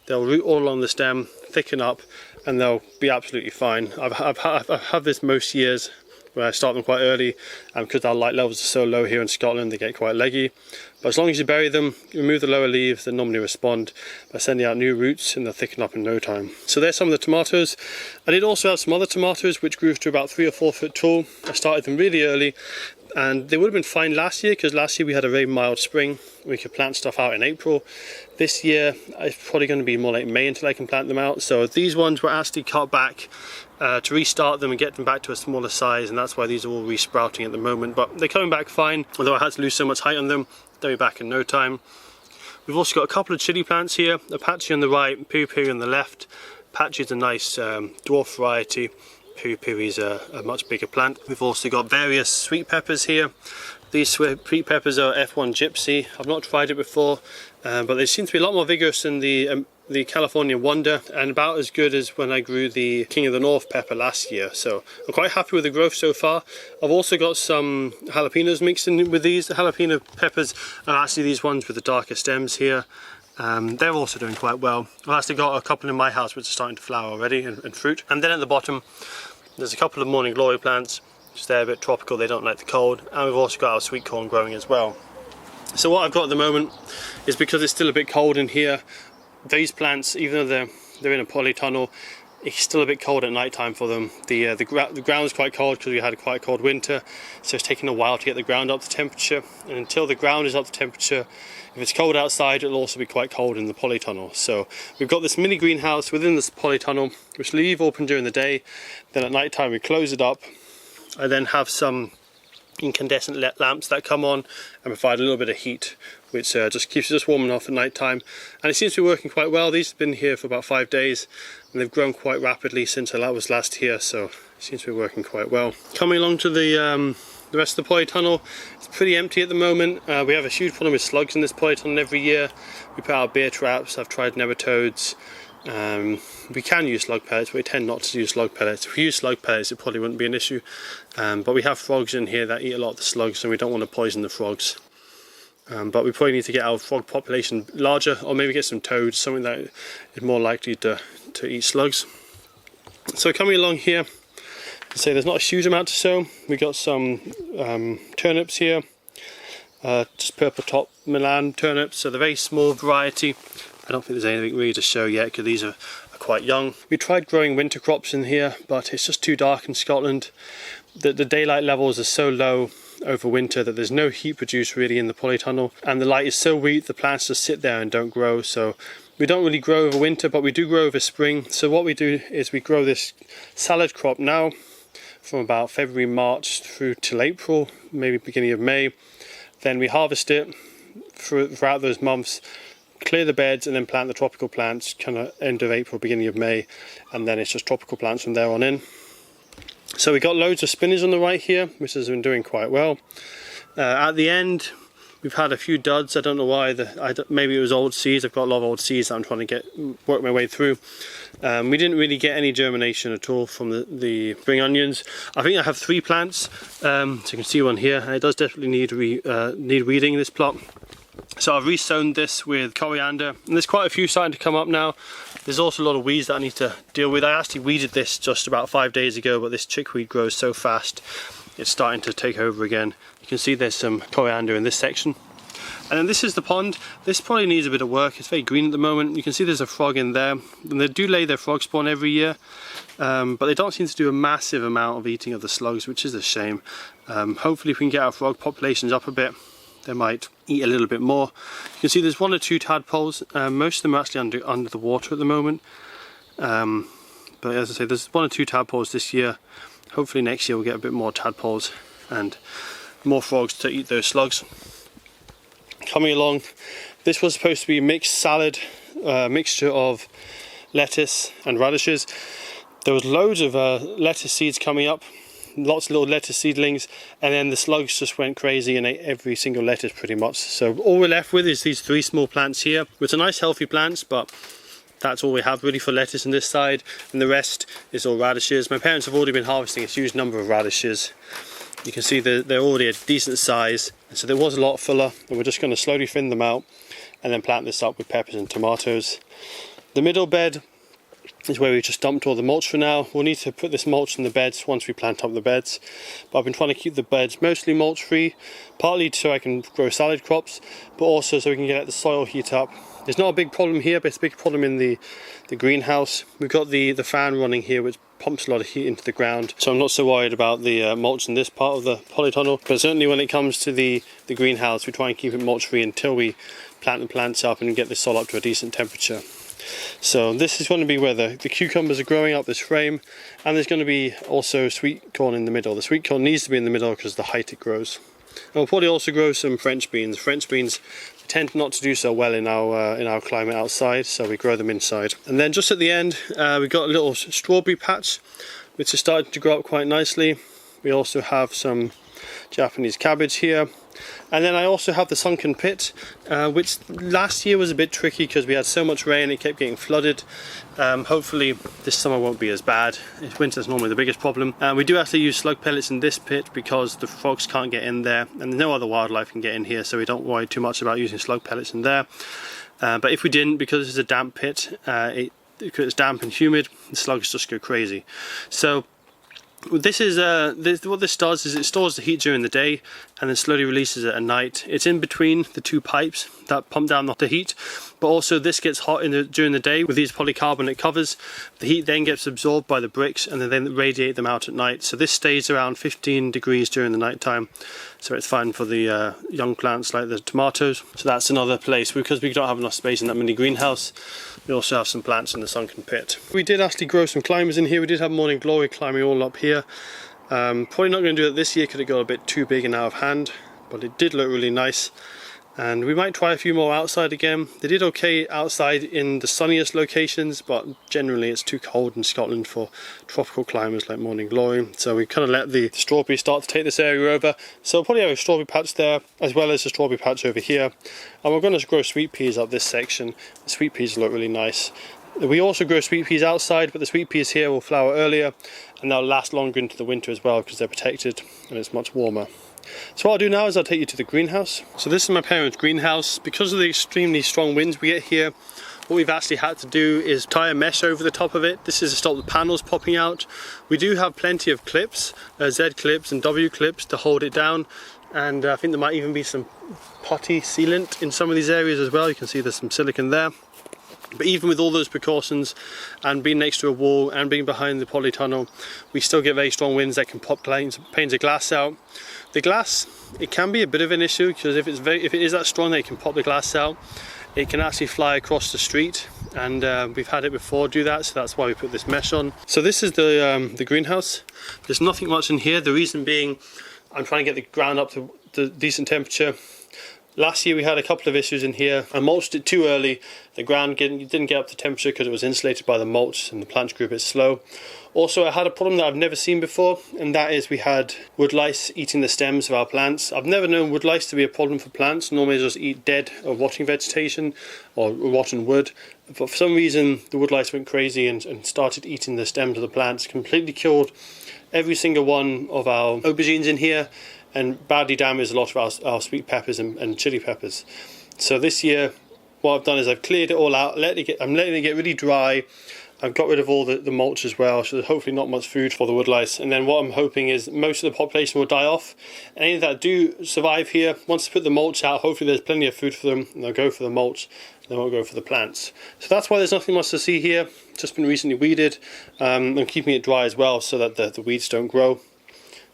They'll root all along the stem, thicken up, and they'll be absolutely fine. I've had this most years where I start them quite early, and because our light levels are so low here in Scotland, they get quite leggy. But as long as you bury them, remove the lower leaves, they normally respond by sending out new roots, and they'll thicken up in no time. So there's some of the tomatoes. I did also have some other tomatoes which grew to about 3 or 4 foot tall. I started them really early, and they would have been fine last year because last year we had a very mild spring. We could plant stuff out in April. This year it's probably going to be more like May until I can plant them out. So these ones were actually cut back to restart them and get them back to a smaller size, and that's why these are all resprouting at the moment. But they're coming back fine, although I had to lose so much height on them. They'll be back in no time. We've also got a couple of chili plants here, a patchy on the right, piri-piri on the left. Patchy is a nice dwarf variety. Piri-piri is a much bigger plant. We've also got various sweet peppers here. These sweet peppers are F1 Gypsy. I've not tried it before, but they seem to be a lot more vigorous than the California Wonder, and about as good as when I grew the King of the North pepper last year. So I'm quite happy with the growth so far. I've also got some jalapenos mixed in with these. The jalapeno peppers are actually these ones with the darker stems here. They're also doing quite well. I've actually got a couple in my house which are starting to flower already and fruit. And then at the bottom there's a couple of morning glory plants. Just they're a bit tropical, they don't like the cold. And we've also got our sweet corn growing as well. So what I've got at the moment is, because it's still a bit cold in here, these plants, even though they're in a polytunnel, it's still a bit cold at night time for them. The ground's quite cold because we had a quite cold winter, so it's taking a while to get the ground up to temperature. And until the ground is up to temperature, if it's cold outside, it'll also be quite cold in the polytunnel. So we've got this mini greenhouse within this polytunnel, which we leave open during the day. Then at night time we close it up. I then have some incandescent lamps that come on and provide a little bit of heat, which just keeps it warm enough at night time. And it seems to be working quite well. These have been here for about 5 days, and they've grown quite rapidly since I was last here, so it seems to be working quite well. Coming along to the rest of the polytunnel, it's pretty empty at the moment. We have a huge problem with slugs in this polytunnel every year. We put out beer traps. I've tried nematodes. We can use slug pellets, but we tend not to use slug pellets. If we use slug pellets, it probably wouldn't be an issue. But we have frogs in here that eat a lot of the slugs, and we don't want to poison the frogs. But we probably need to get our frog population larger, or maybe get some toads, something that is more likely to eat slugs. So coming along here, say there's not a huge amount to sow. We got some turnips here, just purple top Milan turnips, so the very small variety. I don't think there's anything really to show yet because these are quite young. We tried growing winter crops in here, but it's just too dark in Scotland. The daylight levels are so low over winter that there's no heat produced really in the polytunnel, and the light is so weak the plants just sit there and don't grow. So we don't really grow over winter, but we do grow over spring. So what we do is we grow this salad crop now from about February, March through till April, maybe beginning of May. Then we harvest it throughout those months, clear the beds, and then plant the tropical plants kind of end of April, beginning of May, and then it's just tropical plants from there on in. So we got loads of spinach on the right here, which has been doing quite well. At the end, we've had a few duds. I don't know why. Maybe it was old seeds. I've got a lot of old seeds that I'm trying to work my way through. We didn't really get any germination at all from the spring onions. I think I have 3 plants, so you can see one here. It does definitely need weeding, this plot. So I've resown this with coriander, and there's quite a few starting to come up now. There's also a lot of weeds that I need to deal with. I actually weeded this just about 5 days ago, but this chickweed grows so fast it's starting to take over again. You can see there's some coriander in this section. And then this is the pond. This probably needs a bit of work. It's very green at the moment. You can see there's a frog in there, and they do lay their frog spawn every year, but they don't seem to do a massive amount of eating of the slugs, which is a shame. Hopefully if we can get our frog populations up a bit, they might eat a little bit more. You can see there's 1 or 2 tadpoles. Most of them are actually under the water at the moment. But as I say, there's 1 or 2 tadpoles this year. Hopefully next year we'll get a bit more tadpoles and more frogs to eat those slugs. Coming along, this was supposed to be a mixed salad, mixture of lettuce and radishes. There was loads of lettuce seeds coming up, lots of little lettuce seedlings, and then the slugs just went crazy and ate every single lettuce pretty much. So all we're left with is these 3 small plants here, which are nice healthy plants, but that's all we have really for lettuce on this side, and the rest is all radishes. My parents have already been harvesting a huge number of radishes. You can see they're already a decent size, so there was a lot fuller, and we're just going to slowly thin them out and then plant this up with peppers and tomatoes. The middle bed is where we just dumped all the mulch for now. We'll need to put this mulch in the beds once we plant up the beds, but I've been trying to keep the beds mostly mulch free, partly so I can grow salad crops, but also so we can get the soil heat up. There's not a big problem here, but it's a big problem in the greenhouse. We've got the fan running here, which pumps a lot of heat into the ground, so I'm not so worried about the mulch in this part of the polytunnel. But certainly when it comes to the greenhouse, we try and keep it mulch free until we plant the plants up and get the soil up to a decent temperature. So this is going to be where the cucumbers are growing up this frame, and there's going to be also sweet corn in the middle. The sweet corn needs to be in the middle because of the height it grows. And we'll probably also grow some French beans. French beans tend not to do so well in our climate outside, so we grow them inside. And then just at the end, we've got a little strawberry patch which is starting to grow up quite nicely. We also have some Japanese cabbage here, and then I also have the sunken pit, which last year was a bit tricky because we had so much rain it kept getting flooded. Hopefully this summer won't be as bad. Winter's normally the biggest problem. We do have to use slug pellets in this pit because the frogs can't get in there, and no other wildlife can get in here, so we don't worry too much about using slug pellets in there. But if we didn't, because it's a damp pit, because it's damp and humid, the slugs just go crazy. So this is what this does is it stores the heat during the day and then slowly releases it at night. It's in between the 2 pipes that pump down the heat, but also this gets hot during the day with these polycarbonate covers. The heat then gets absorbed by the bricks and then radiate them out at night. So this stays around 15 degrees during the night time, so it's fine for the young plants like the tomatoes. So that's another place, because we don't have enough space in that mini greenhouse. We also have some plants in the sunken pit. We did actually grow some climbers in here. We did have morning glory climbing all up here. Probably not going to do it this year because it got a bit too big and out of hand, but it did look really nice. And we might try a few more outside again. They did okay outside in the sunniest locations, but generally it's too cold in Scotland for tropical climbers like morning glory. So we kind of let the strawberry start to take this area over. So we'll probably have a strawberry patch there, as well as a strawberry patch over here. And we're going to grow sweet peas up this section. The sweet peas look really nice. We also grow sweet peas outside, but the sweet peas here will flower earlier and they'll last longer into the winter as well because they're protected and it's much warmer. So what I'll do now is I'll take you to the greenhouse. So this is my parents' greenhouse. Because of the extremely strong winds we get here, what we've actually had to do is tie a mesh over the top of it. This is to stop the panels popping out. We do have plenty of clips, Z clips and W clips to hold it down, and I think there might even be some putty sealant in some of these areas as well. You can see there's some silicone there. But even with all those precautions and being next to a wall and being behind the polytunnel, we still get very strong winds that can pop panes of glass out. The glass, it can be a bit of an issue because if it is that strong that it can pop the glass out, it can actually fly across the street, and we've had it before do that, so that's why we put this mesh on. So this is the greenhouse. There's nothing much in here. The reason being, I'm trying to get the ground up to the decent temperature. Last year we had a couple of issues in here. I mulched it too early. The ground didn't get up to temperature because it was insulated by the mulch and the plants grew a bit slow. Also, I had a problem that I've never seen before, and that is we had wood lice eating the stems of our plants. I've never known wood lice to be a problem for plants. Normally they just eat dead or rotting vegetation or rotten wood. But for some reason the wood lice went crazy and started eating the stems of the plants, completely killed every single one of our aubergines in here, and badly damaged a lot of our sweet peppers and chili peppers. So this year what I've done is I've cleared it all out, I'm letting it get really dry. I've got rid of all the mulch as well, so there's hopefully not much food for the wood lice. And then what I'm hoping is most of the population will die off. Any that do survive here, once I put the mulch out, hopefully there's plenty of food for them and they'll go for the mulch, they won't go for the plants. So that's why there's nothing much to see here. Just been recently weeded. I'm keeping it dry as well so that the weeds don't grow.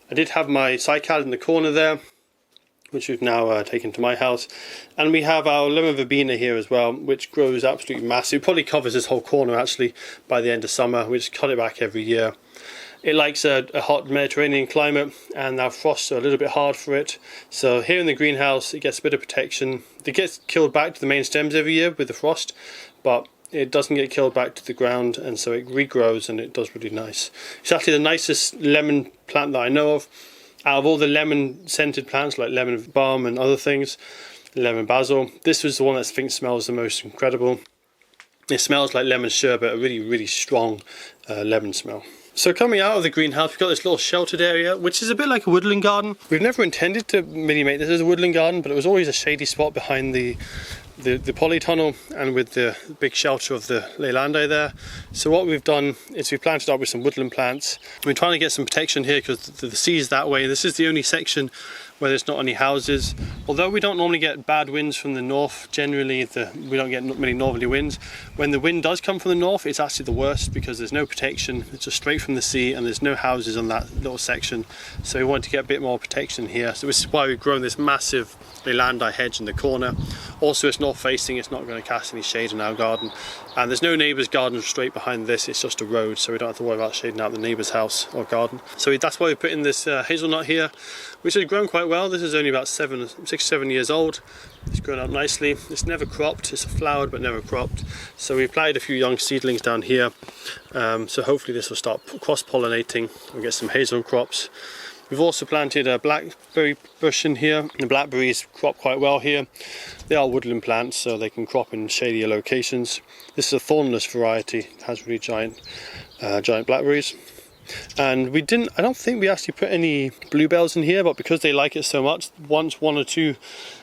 I did have my cycad in the corner there, which we've now taken to my house, and we have our lemon verbena here as well, which grows absolutely massive. It probably covers this whole corner actually by the end of summer. We just cut it back every year. It likes a hot Mediterranean climate, and our frosts are a little bit hard for it. So here in the greenhouse it gets a bit of protection. It gets killed back to the main stems every year with the frost, but it doesn't get killed back to the ground, and so it regrows and it does really nice. It's actually the nicest lemon plant that I know of. Out of all the lemon scented plants like lemon balm and other things, lemon basil, this was the one that I think smells the most incredible. It smells like lemon sherbet, a really strong lemon smell. So coming out of the greenhouse, we've got this little sheltered area, which is a bit like a woodland garden. We've never intended to really make this as a woodland garden, but it was always a shady spot behind the polytunnel and with the big shelter of the leylandii there. So what we've done is we've planted up with some woodland plants. We're trying to get some protection here because the sea is that way. This is the only section where there's not any houses. Although we don't normally get bad winds from the north, generally we don't get many northerly winds. When the wind does come from the north, it's actually the worst because there's no protection. It's just straight from the sea and there's no houses on that little section. So we want to get a bit more protection here. So this is why we've grown this massive leylandii hedge in the corner. Also it's north facing, it's not going to cast any shade in our garden, and there's no neighbour's garden straight behind this. It's just a road, so we don't have to worry about shading out the neighbour's house or garden. So that's why we put in this hazelnut here, which has grown quite well. This is only about 6 7 years old. It's grown up nicely. It's never cropped, it's flowered but never cropped. So we've planted a few young seedlings down here, so hopefully this will start cross-pollinating. We'll get some hazel crops. We've also planted a blackberry bush in here. The blackberries crop quite well here. They are woodland plants, so they can crop in shadier locations. This is a thornless variety. It has really giant blackberries. And I don't think we actually put any bluebells in here, but because they like it so much, once one or two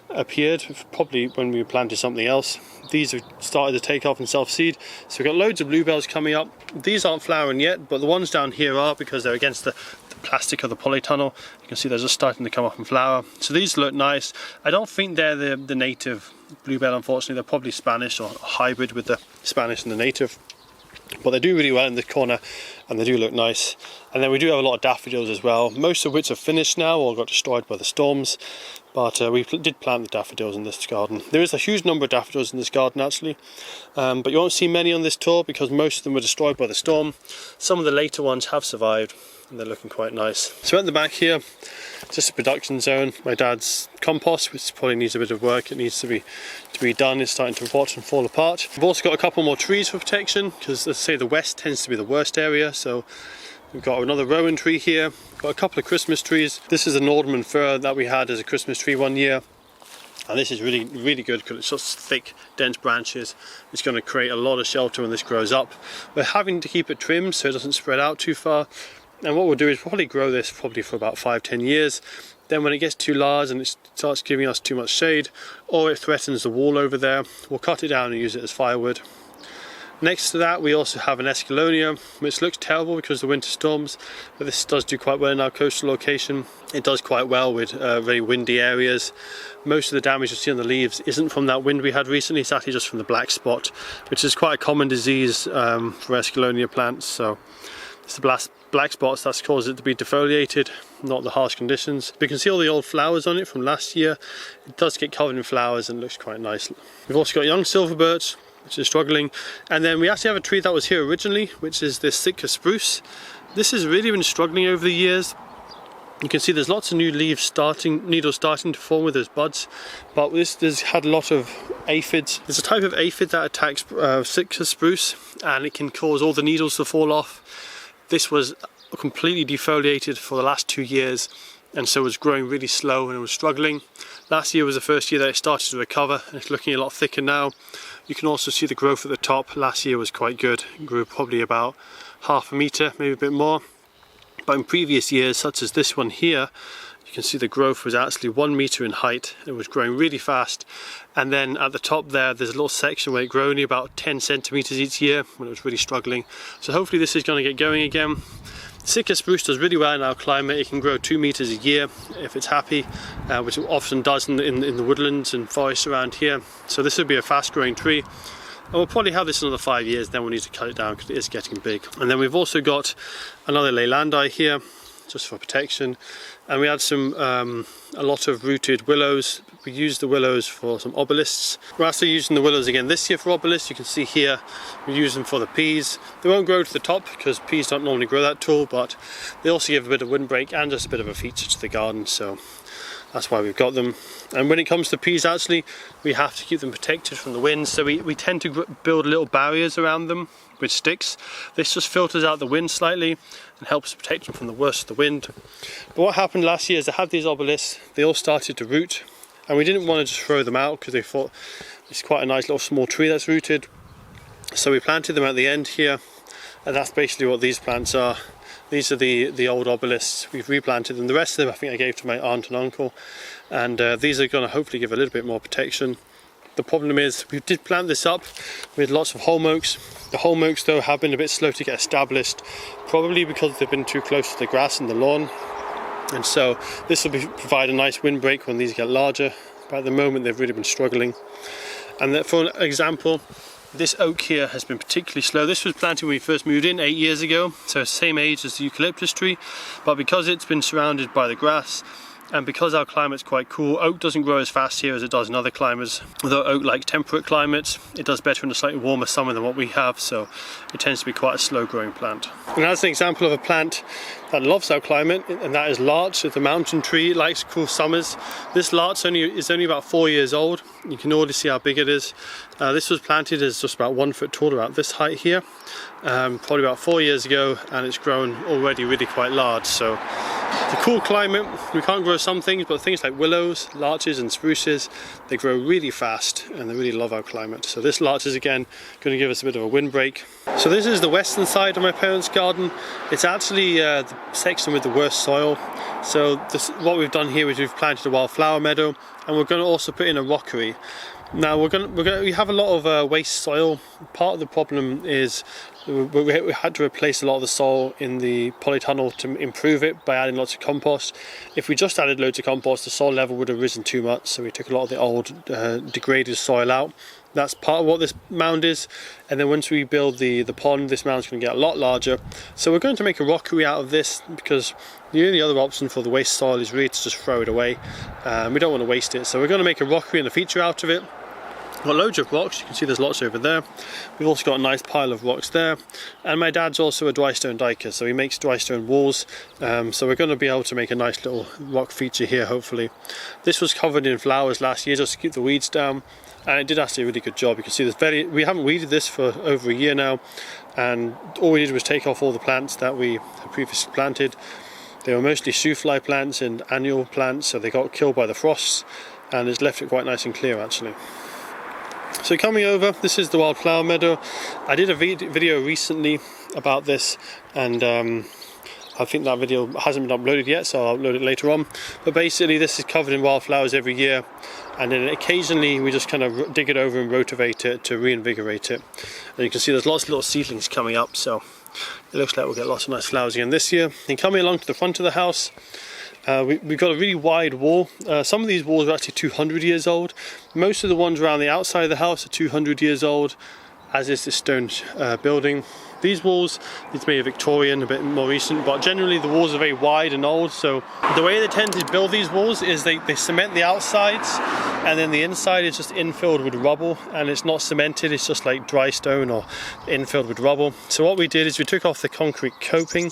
appeared, probably when we planted something else. These have started to take off and self-seed. So we've got loads of bluebells coming up. These aren't flowering yet, but the ones down here are, because they're against the plastic of the polytunnel. You can see they're just starting to come up and flower. So these look nice. I don't think they're the native bluebell, unfortunately. They're probably Spanish or a hybrid with the Spanish and the native. But they do really well in this corner and they do look nice. And then we do have a lot of daffodils as well, most of which are finished now or got destroyed by the storms. But we did plant the daffodils in this garden. There is a huge number of daffodils in this garden actually, but you won't see many on this tour because most of them were destroyed by the storm. Some of the later ones have survived and they're looking quite nice. So at the back here, just a production zone. My dad's compost, which probably needs a bit of work. It needs to be done. It's starting to rot and fall apart. We've also got a couple more trees for protection because, let's say, the west tends to be the worst area. So we've got another rowan tree here. Got a couple of Christmas trees. This is an Alderman fir that we had as a Christmas tree one year. And this is really good because it's just thick, dense branches. It's going to create a lot of shelter when this grows up. We're having to keep it trimmed so it doesn't spread out too far. And what we'll do is probably grow this for about 5-10 years. Then when it gets too large and it starts giving us too much shade, or it threatens the wall over there, we'll cut it down and use it as firewood. Next to that we also have an escallonia, which looks terrible because of the winter storms, but this does do quite well in our coastal location. It does quite well with very windy areas. Most of the damage you see on the leaves isn't from that wind we had recently, it's actually just from the black spot, which is quite a common disease for escallonia plants. So it's the black spots that's caused it to be defoliated, not the harsh conditions. We can see all the old flowers on it from last year. It does get covered in flowers and looks quite nice. We've also got young silver birch, which is struggling, and then we actually have a tree that was here originally, which is this Sitka spruce. This has really been struggling over the years. You can see there's lots of new leaves needles starting to form with those buds, but this had a lot of aphids. There's a type of aphid that attacks Sitka spruce, and it can cause all the needles to fall off. This was completely defoliated for the last 2 years, and so it was growing really slow and it was struggling. Last year was the first year that it started to recover, and it's looking a lot thicker now. You can also see the growth at the top. Last year was quite good. It grew probably about ½ a metre, maybe a bit more. But in previous years, such as this one here, you can see the growth was actually 1 metre in height. It was growing really fast. And then at the top there's a little section where it grew only about 10 centimetres each year when it was really struggling. So hopefully this is going to get going again. Sitka spruce does really well in our climate. It can grow 2 metres a year if it's happy, which it often does in the woodlands and forests around here. So this would be a fast growing tree. And we'll probably have this another 5 years, then we'll need to cut it down because it is getting big. And then we've also got another leylandi here, just for protection. And we had a lot of rooted willows. We used the willows for some obelisks. We're actually using the willows again this year for obelisks. You can see here we use them for the peas. They won't grow to the top because peas don't normally grow that tall, but they also give a bit of windbreak and just a bit of a feature to the garden, so that's why we've got them. And when it comes to peas, actually we have to keep them protected from the wind, so we tend to build little barriers around them with sticks. This just filters out the wind slightly and helps protect them from the worst of the wind. But what happened last year is I had these obelisks, they all started to root, and we didn't want to just throw them out because they thought it's quite a nice little small tree that's rooted. So we planted them at the end here, and that's basically what these plants are. These are the old obelisks. We've replanted them. The rest of them I think I gave to my aunt and uncle, and these are going to hopefully give a little bit more protection. The problem is we did plant this up with lots of holm oaks. The holm oaks though have been a bit slow to get established, probably because they've been too close to the grass and the lawn, and so this will provide a nice windbreak when these get larger, but at the moment they've really been struggling. And for an example, this oak here has been particularly slow. This was planted when we first moved in 8 years ago, so same age as the eucalyptus tree, but because it's been surrounded by the grass and because our climate's quite cool, oak doesn't grow as fast here as it does in other climates. Although oak likes temperate climates, it does better in a slightly warmer summer than what we have, so it tends to be quite a slow growing plant. And as an example of a plant that loves our climate, and that is larch. It's a mountain tree, it likes cool summers. This larch is only about 4 years old. You can already see how big it is. This was planted as just about 1 foot tall, about this height here, probably about 4 years ago, and it's grown already really quite large. So the cool climate, we can't grow some things, but things like willows, larches and spruces, they grow really fast and they really love our climate. So this larch is again going to give us a bit of a windbreak. So this is the western side of my parents' garden. It's actually the section with the worst soil. So what we've done here is we've planted a wildflower meadow, and we're going to also put in a rockery. Now we have a lot of waste soil. Part of the problem is we had to replace a lot of the soil in the polytunnel to improve it by adding lots of compost. If we just added loads of compost, the soil level would have risen too much, so we took a lot of the old degraded soil out. That's part of what this mound is, and then once we build the pond, this mound's going to get a lot larger. So we're going to make a rockery out of this, because the only other option for the waste soil is really to just throw it away. We don't want to waste it, so we're going to make a rockery and a feature out of it. Got loads of rocks, you can see there's lots over there. We've also got a nice pile of rocks there, and my dad's also a dry stone diker, so he makes dry stone walls, so we're going to be able to make a nice little rock feature here hopefully. This was covered in flowers last year just to keep the weeds down, and it did actually a really good job. You can see we haven't weeded this for over a year now, and all we did was take off all the plants that we had previously planted. They were mostly shoe fly plants and annual plants, so they got killed by the frosts. and it's left it quite nice and clear actually. So coming over, this is the wildflower meadow. I did a video recently about this, and I think that video hasn't been uploaded yet, so I'll upload it later on. But basically this is covered in wildflowers every year, and then occasionally we just kind of dig it over and rotivate it to reinvigorate it. And you can see there's lots of little seedlings coming up, so it looks like we'll get lots of nice flowers again this year. And coming along to the front of the house, we've got a really wide wall. Some of these walls are actually 200 years old. Most of the ones around the outside of the house are 200 years old, as is this stone building. These walls, it's maybe Victorian, a bit more recent, but generally the walls are very wide and old. So the way they tend to build these walls is they cement the outsides, and then the inside is just infilled with rubble, and it's not cemented, it's just like dry stone or infilled with rubble. So what we did is we took off the concrete coping,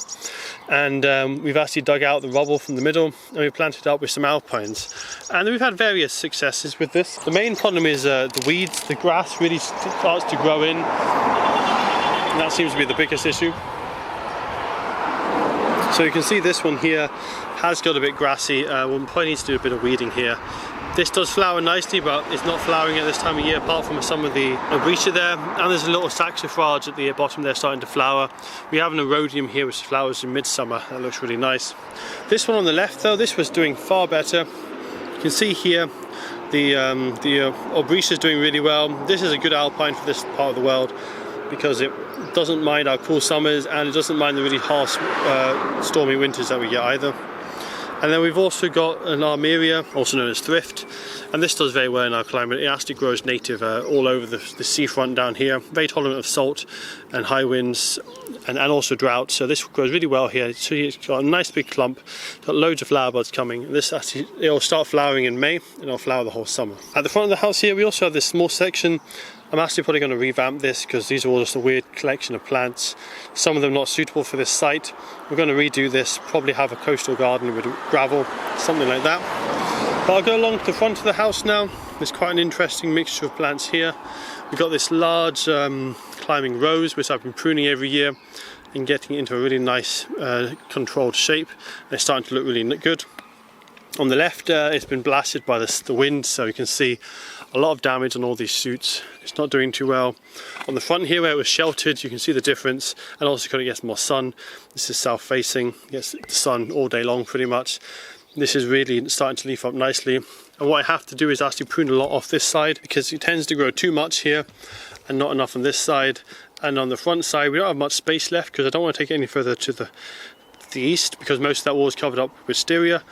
and we've actually dug out the rubble from the middle, and we planted it up with some alpines. And we've had various successes with this. The main problem is the weeds. The grass really starts to grow in. And that seems to be the biggest issue. So you can see this one here has got a bit grassy. We'll probably need to do a bit of weeding here. This does flower nicely, but it's not flowering at this time of year, apart from some of the arbusha there. And there's a little saxifrage at the bottom there starting to flower. We have an erodium here which flowers in midsummer. That looks really nice. This one on the left though, this was doing far better. You can see here the arbusha is doing really well. This is a good alpine for this part of the world, because it doesn't mind our cool summers, and it doesn't mind the really harsh stormy winters that we get either. And then we've also got an armeria, also known as thrift, and this does very well in our climate. It actually grows native all over the seafront down here, very tolerant of salt and high winds and also drought. So this grows really well here. So it's got a nice big clump, got loads of flower buds coming. This actually, it'll start flowering in May, and it'll flower the whole summer. At the front of the house here we also have this small section. I'm actually probably going to revamp this, because these are all just a weird collection of plants. Some of them not suitable for this site. We're going to redo this, probably have a coastal garden with gravel, something like that. But I'll go along to the front of the house now. There's quite an interesting mixture of plants here. We've got this large climbing rose, which I've been pruning every year and getting it into a really nice controlled shape. And it's starting to look really good. On the left, it's been blasted by the wind, so you can see a lot of damage on all these shoots. It's not doing too well. On the front here, where it was sheltered, you can see the difference, and also kind of gets more sun. This is south facing, gets the sun all day long pretty much. This is really starting to leaf up nicely. And what I have to do is actually prune a lot off this side, because it tends to grow too much here and not enough on this side. And on the front side, we don't have much space left, because I don't want to take it any further to the east, because most of that wall is covered up with wisteria.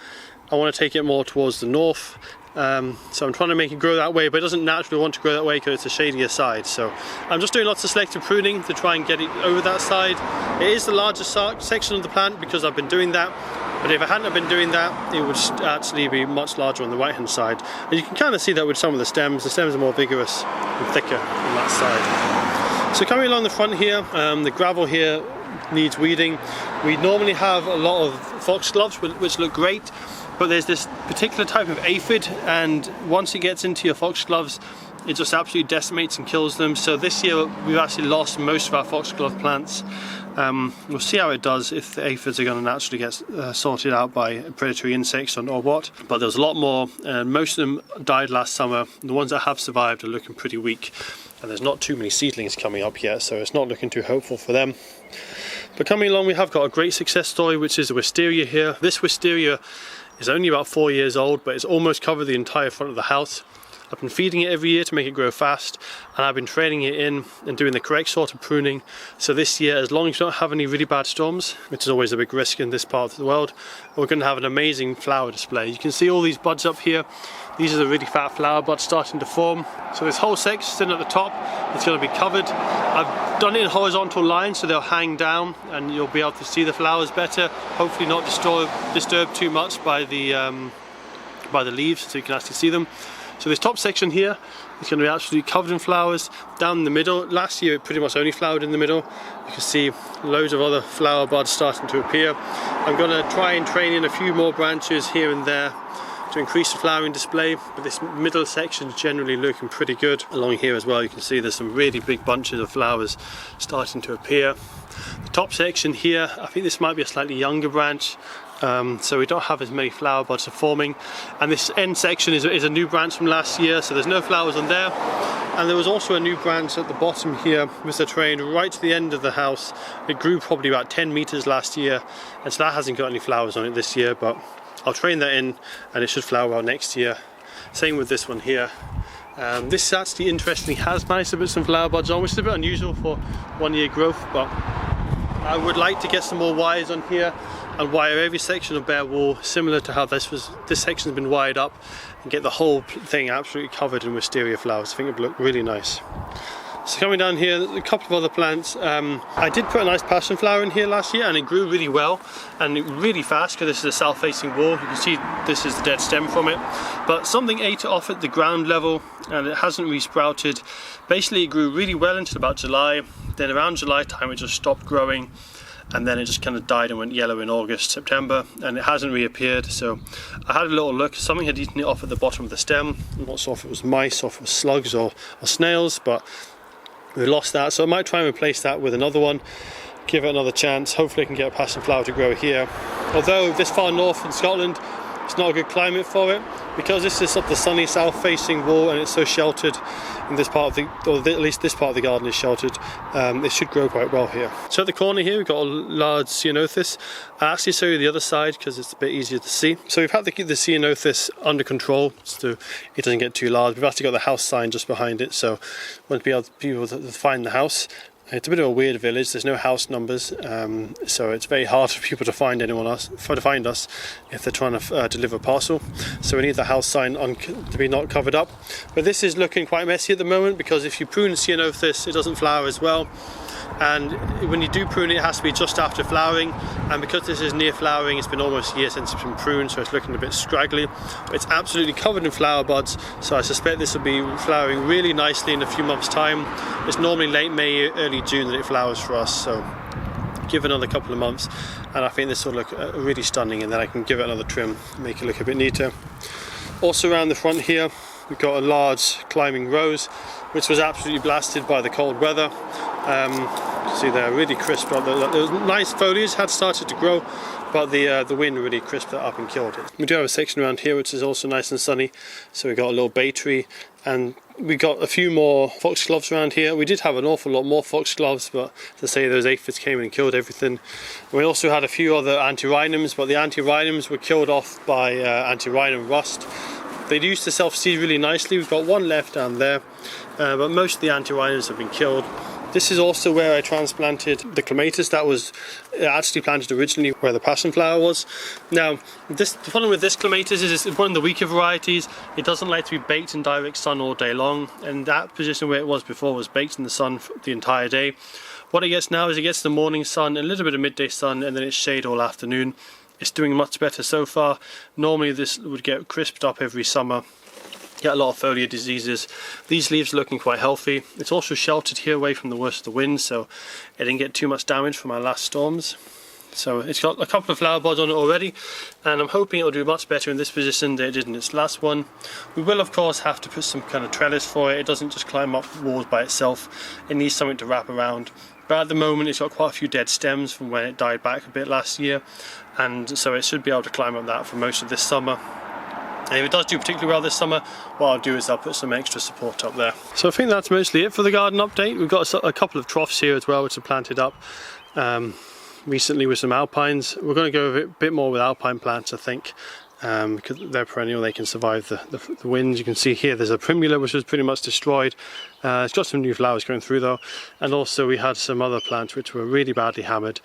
I want to take it more towards the north, so I'm trying to make it grow that way, but it doesn't naturally want to grow that way because it's a shadier side. So I'm just doing lots of selective pruning to try and get it over that side. It is the largest section of the plant because I've been doing that, but if I hadn't have been doing that, it would actually be much larger on the right hand side. And you can kind of see that with some of the stems. The stems are more vigorous and thicker on that side. So coming along the front here, the gravel here needs weeding. We normally have a lot of foxgloves which look great, but there's this particular type of aphid, and once it gets into your foxgloves, it just absolutely decimates and kills them. So this year we've actually lost most of our foxglove plants. We'll see how it does, if the aphids are going to naturally get sorted out by predatory insects or what. But there's a lot more, and most of them died last summer. The ones that have survived are looking pretty weak, and there's not too many seedlings coming up yet, so it's not looking too hopeful for them. But coming along, we have got a great success story, which is the wisteria here. This wisteria is only about 4 years old, but it's almost covered the entire front of the house. I've been feeding it every year to make it grow fast, and I've been training it in and doing the correct sort of pruning. So this year, as long as we don't have any really bad storms, which is always a big risk in this part of the world, we're going to have an amazing flower display. You can see all these buds up here. These are the really fat flower buds starting to form. So this whole section at the top is going to be covered. I've done it in horizontal lines so they'll hang down and you'll be able to see the flowers better. Hopefully not disturbed too much by the leaves, so you can actually see them. So this top section here is going to be absolutely covered in flowers. Down in the middle, last year it pretty much only flowered in the middle. You can see loads of other flower buds starting to appear. I'm going to try and train in a few more branches here and there to increase the flowering display, but this middle section is generally looking pretty good. Along here as well, you can see there's some really big bunches of flowers starting to appear. The top section here, I think this might be a slightly younger branch. so we don't have as many flower buds forming, and this end section is a new branch from last year, so there's no flowers on there. And there was also a new branch at the bottom here with the terrain right to the end of the house. It grew probably about 10 meters last year, and so that hasn't got any flowers on it this year, but I'll train that in and it should flower out next year. Same with this one here. This actually interestingly has managed to put some flower buds on, which is a bit unusual for 1 year growth, but I would like to get some more wires on here and wire every section of bare wall similar to how this section has been wired up, and get the whole thing absolutely covered in wisteria flowers. I think it would look really nice. So coming down here, a couple of other plants. I did put a nice passion flower in here last year, and it grew really well and really fast because this is a south-facing wall. You can see this is the dead stem from it, but something ate it off at the ground level and it hasn't re-sprouted. Basically it grew really well until about July, then around July time it just stopped growing, and then it just kind of died and went yellow in August, September, and it hasn't reappeared. So I had a little look, something had eaten it off at the bottom of the stem. I'm not sure if it was mice or if it was slugs or snails, but we lost that, so I might try and replace that with another one, give it another chance. Hopefully I can get a passion flower to grow here. Although this far north in Scotland, it's not a good climate for it, because this is up the sunny south facing wall and it's so sheltered in this part of the, or at least this part of the garden is sheltered. It should grow quite well here. So at the corner here we've got a large ceanothus. I'll actually show you the other side because it's a bit easier to see. So we've had to keep the ceanothus under control so it doesn't get too large. We've actually got the house sign just behind it, so we want to be able to people to find the house. It's a bit of a weird village, there's no house numbers, so it's very hard for people to find us if they're trying to deliver a parcel. So we need the house sign to be not covered up. But this is looking quite messy at the moment, because if you prune ceanothus, it doesn't flower as well. And when you do prune it, it has to be just after flowering, and because this is near flowering, it's been almost a year since it's been pruned, so it's looking a bit scraggly. But it's absolutely covered in flower buds, so I suspect this will be flowering really nicely in a few months' time. It's normally late May, early June that it flowers for us, so give another couple of months and I think this will look really stunning, and then I can give it another trim, make it look a bit neater. Also around the front here we've got a large climbing rose, which was absolutely blasted by the cold weather. You can see they're really crisp. The nice foliage had started to grow, but the wind really crisped it up and killed it. We do have a section around here which is also nice and sunny, so we got a little bay tree, and we got a few more foxgloves around here. We did have an awful lot more foxgloves, but to say those aphids came and killed everything. We also had a few other antirrhinums, but the antirrhinums were killed off by antirrhinum rust. They used to self-seed really nicely. We've got one left down there, but most of the antirrhinums have been killed. This is also where I transplanted the clematis that was actually planted originally where the passion flower was. Now, the problem with this clematis is it's one of the weaker varieties. It doesn't like to be baked in direct sun all day long, and that position where it was before was baked in the sun for the entire day. What it gets now is it gets the morning sun, a little bit of midday sun, and then it's shade all afternoon. It's doing much better so far. Normally this would get crisped up every summer, get a lot of foliar diseases. These leaves are looking quite healthy. It's also sheltered here away from the worst of the wind, so it didn't get too much damage from our last storms. So it's got a couple of flower buds on it already, and I'm hoping it'll do much better in this position than it did in its last one. We will of course have to put some kind of trellis for it. It doesn't just climb up walls by itself, it needs something to wrap around. But at the moment it's got quite a few dead stems from when it died back a bit last year, and so it should be able to climb up that for most of this summer. And if it does do particularly well this summer, what I'll do is I'll put some extra support up there. So I think that's mostly it for the garden update. We've got a couple of troughs here as well which are planted up recently with some alpines. We're going to go a bit more with alpine plants, I think, because they're perennial, they can survive the winds. You can see here there's a primula which was pretty much destroyed. It's got some new flowers going through though, and also we had some other plants which were really badly hammered,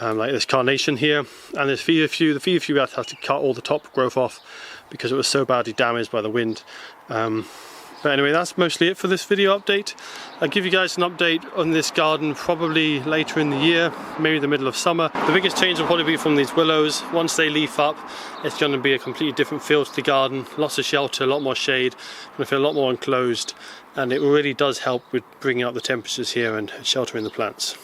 like this carnation here, and there's the few we had to cut all the top growth off because it was so badly damaged by the wind. But anyway, that's mostly it for this video update. I'll give you guys an update on this garden probably later in the year, maybe the middle of summer. The biggest change will probably be from these willows. Once they leaf up, it's going to be a completely different feel to the garden. Lots of shelter, a lot more shade, going to feel a lot more enclosed, and it really does help with bringing up the temperatures here and sheltering the plants.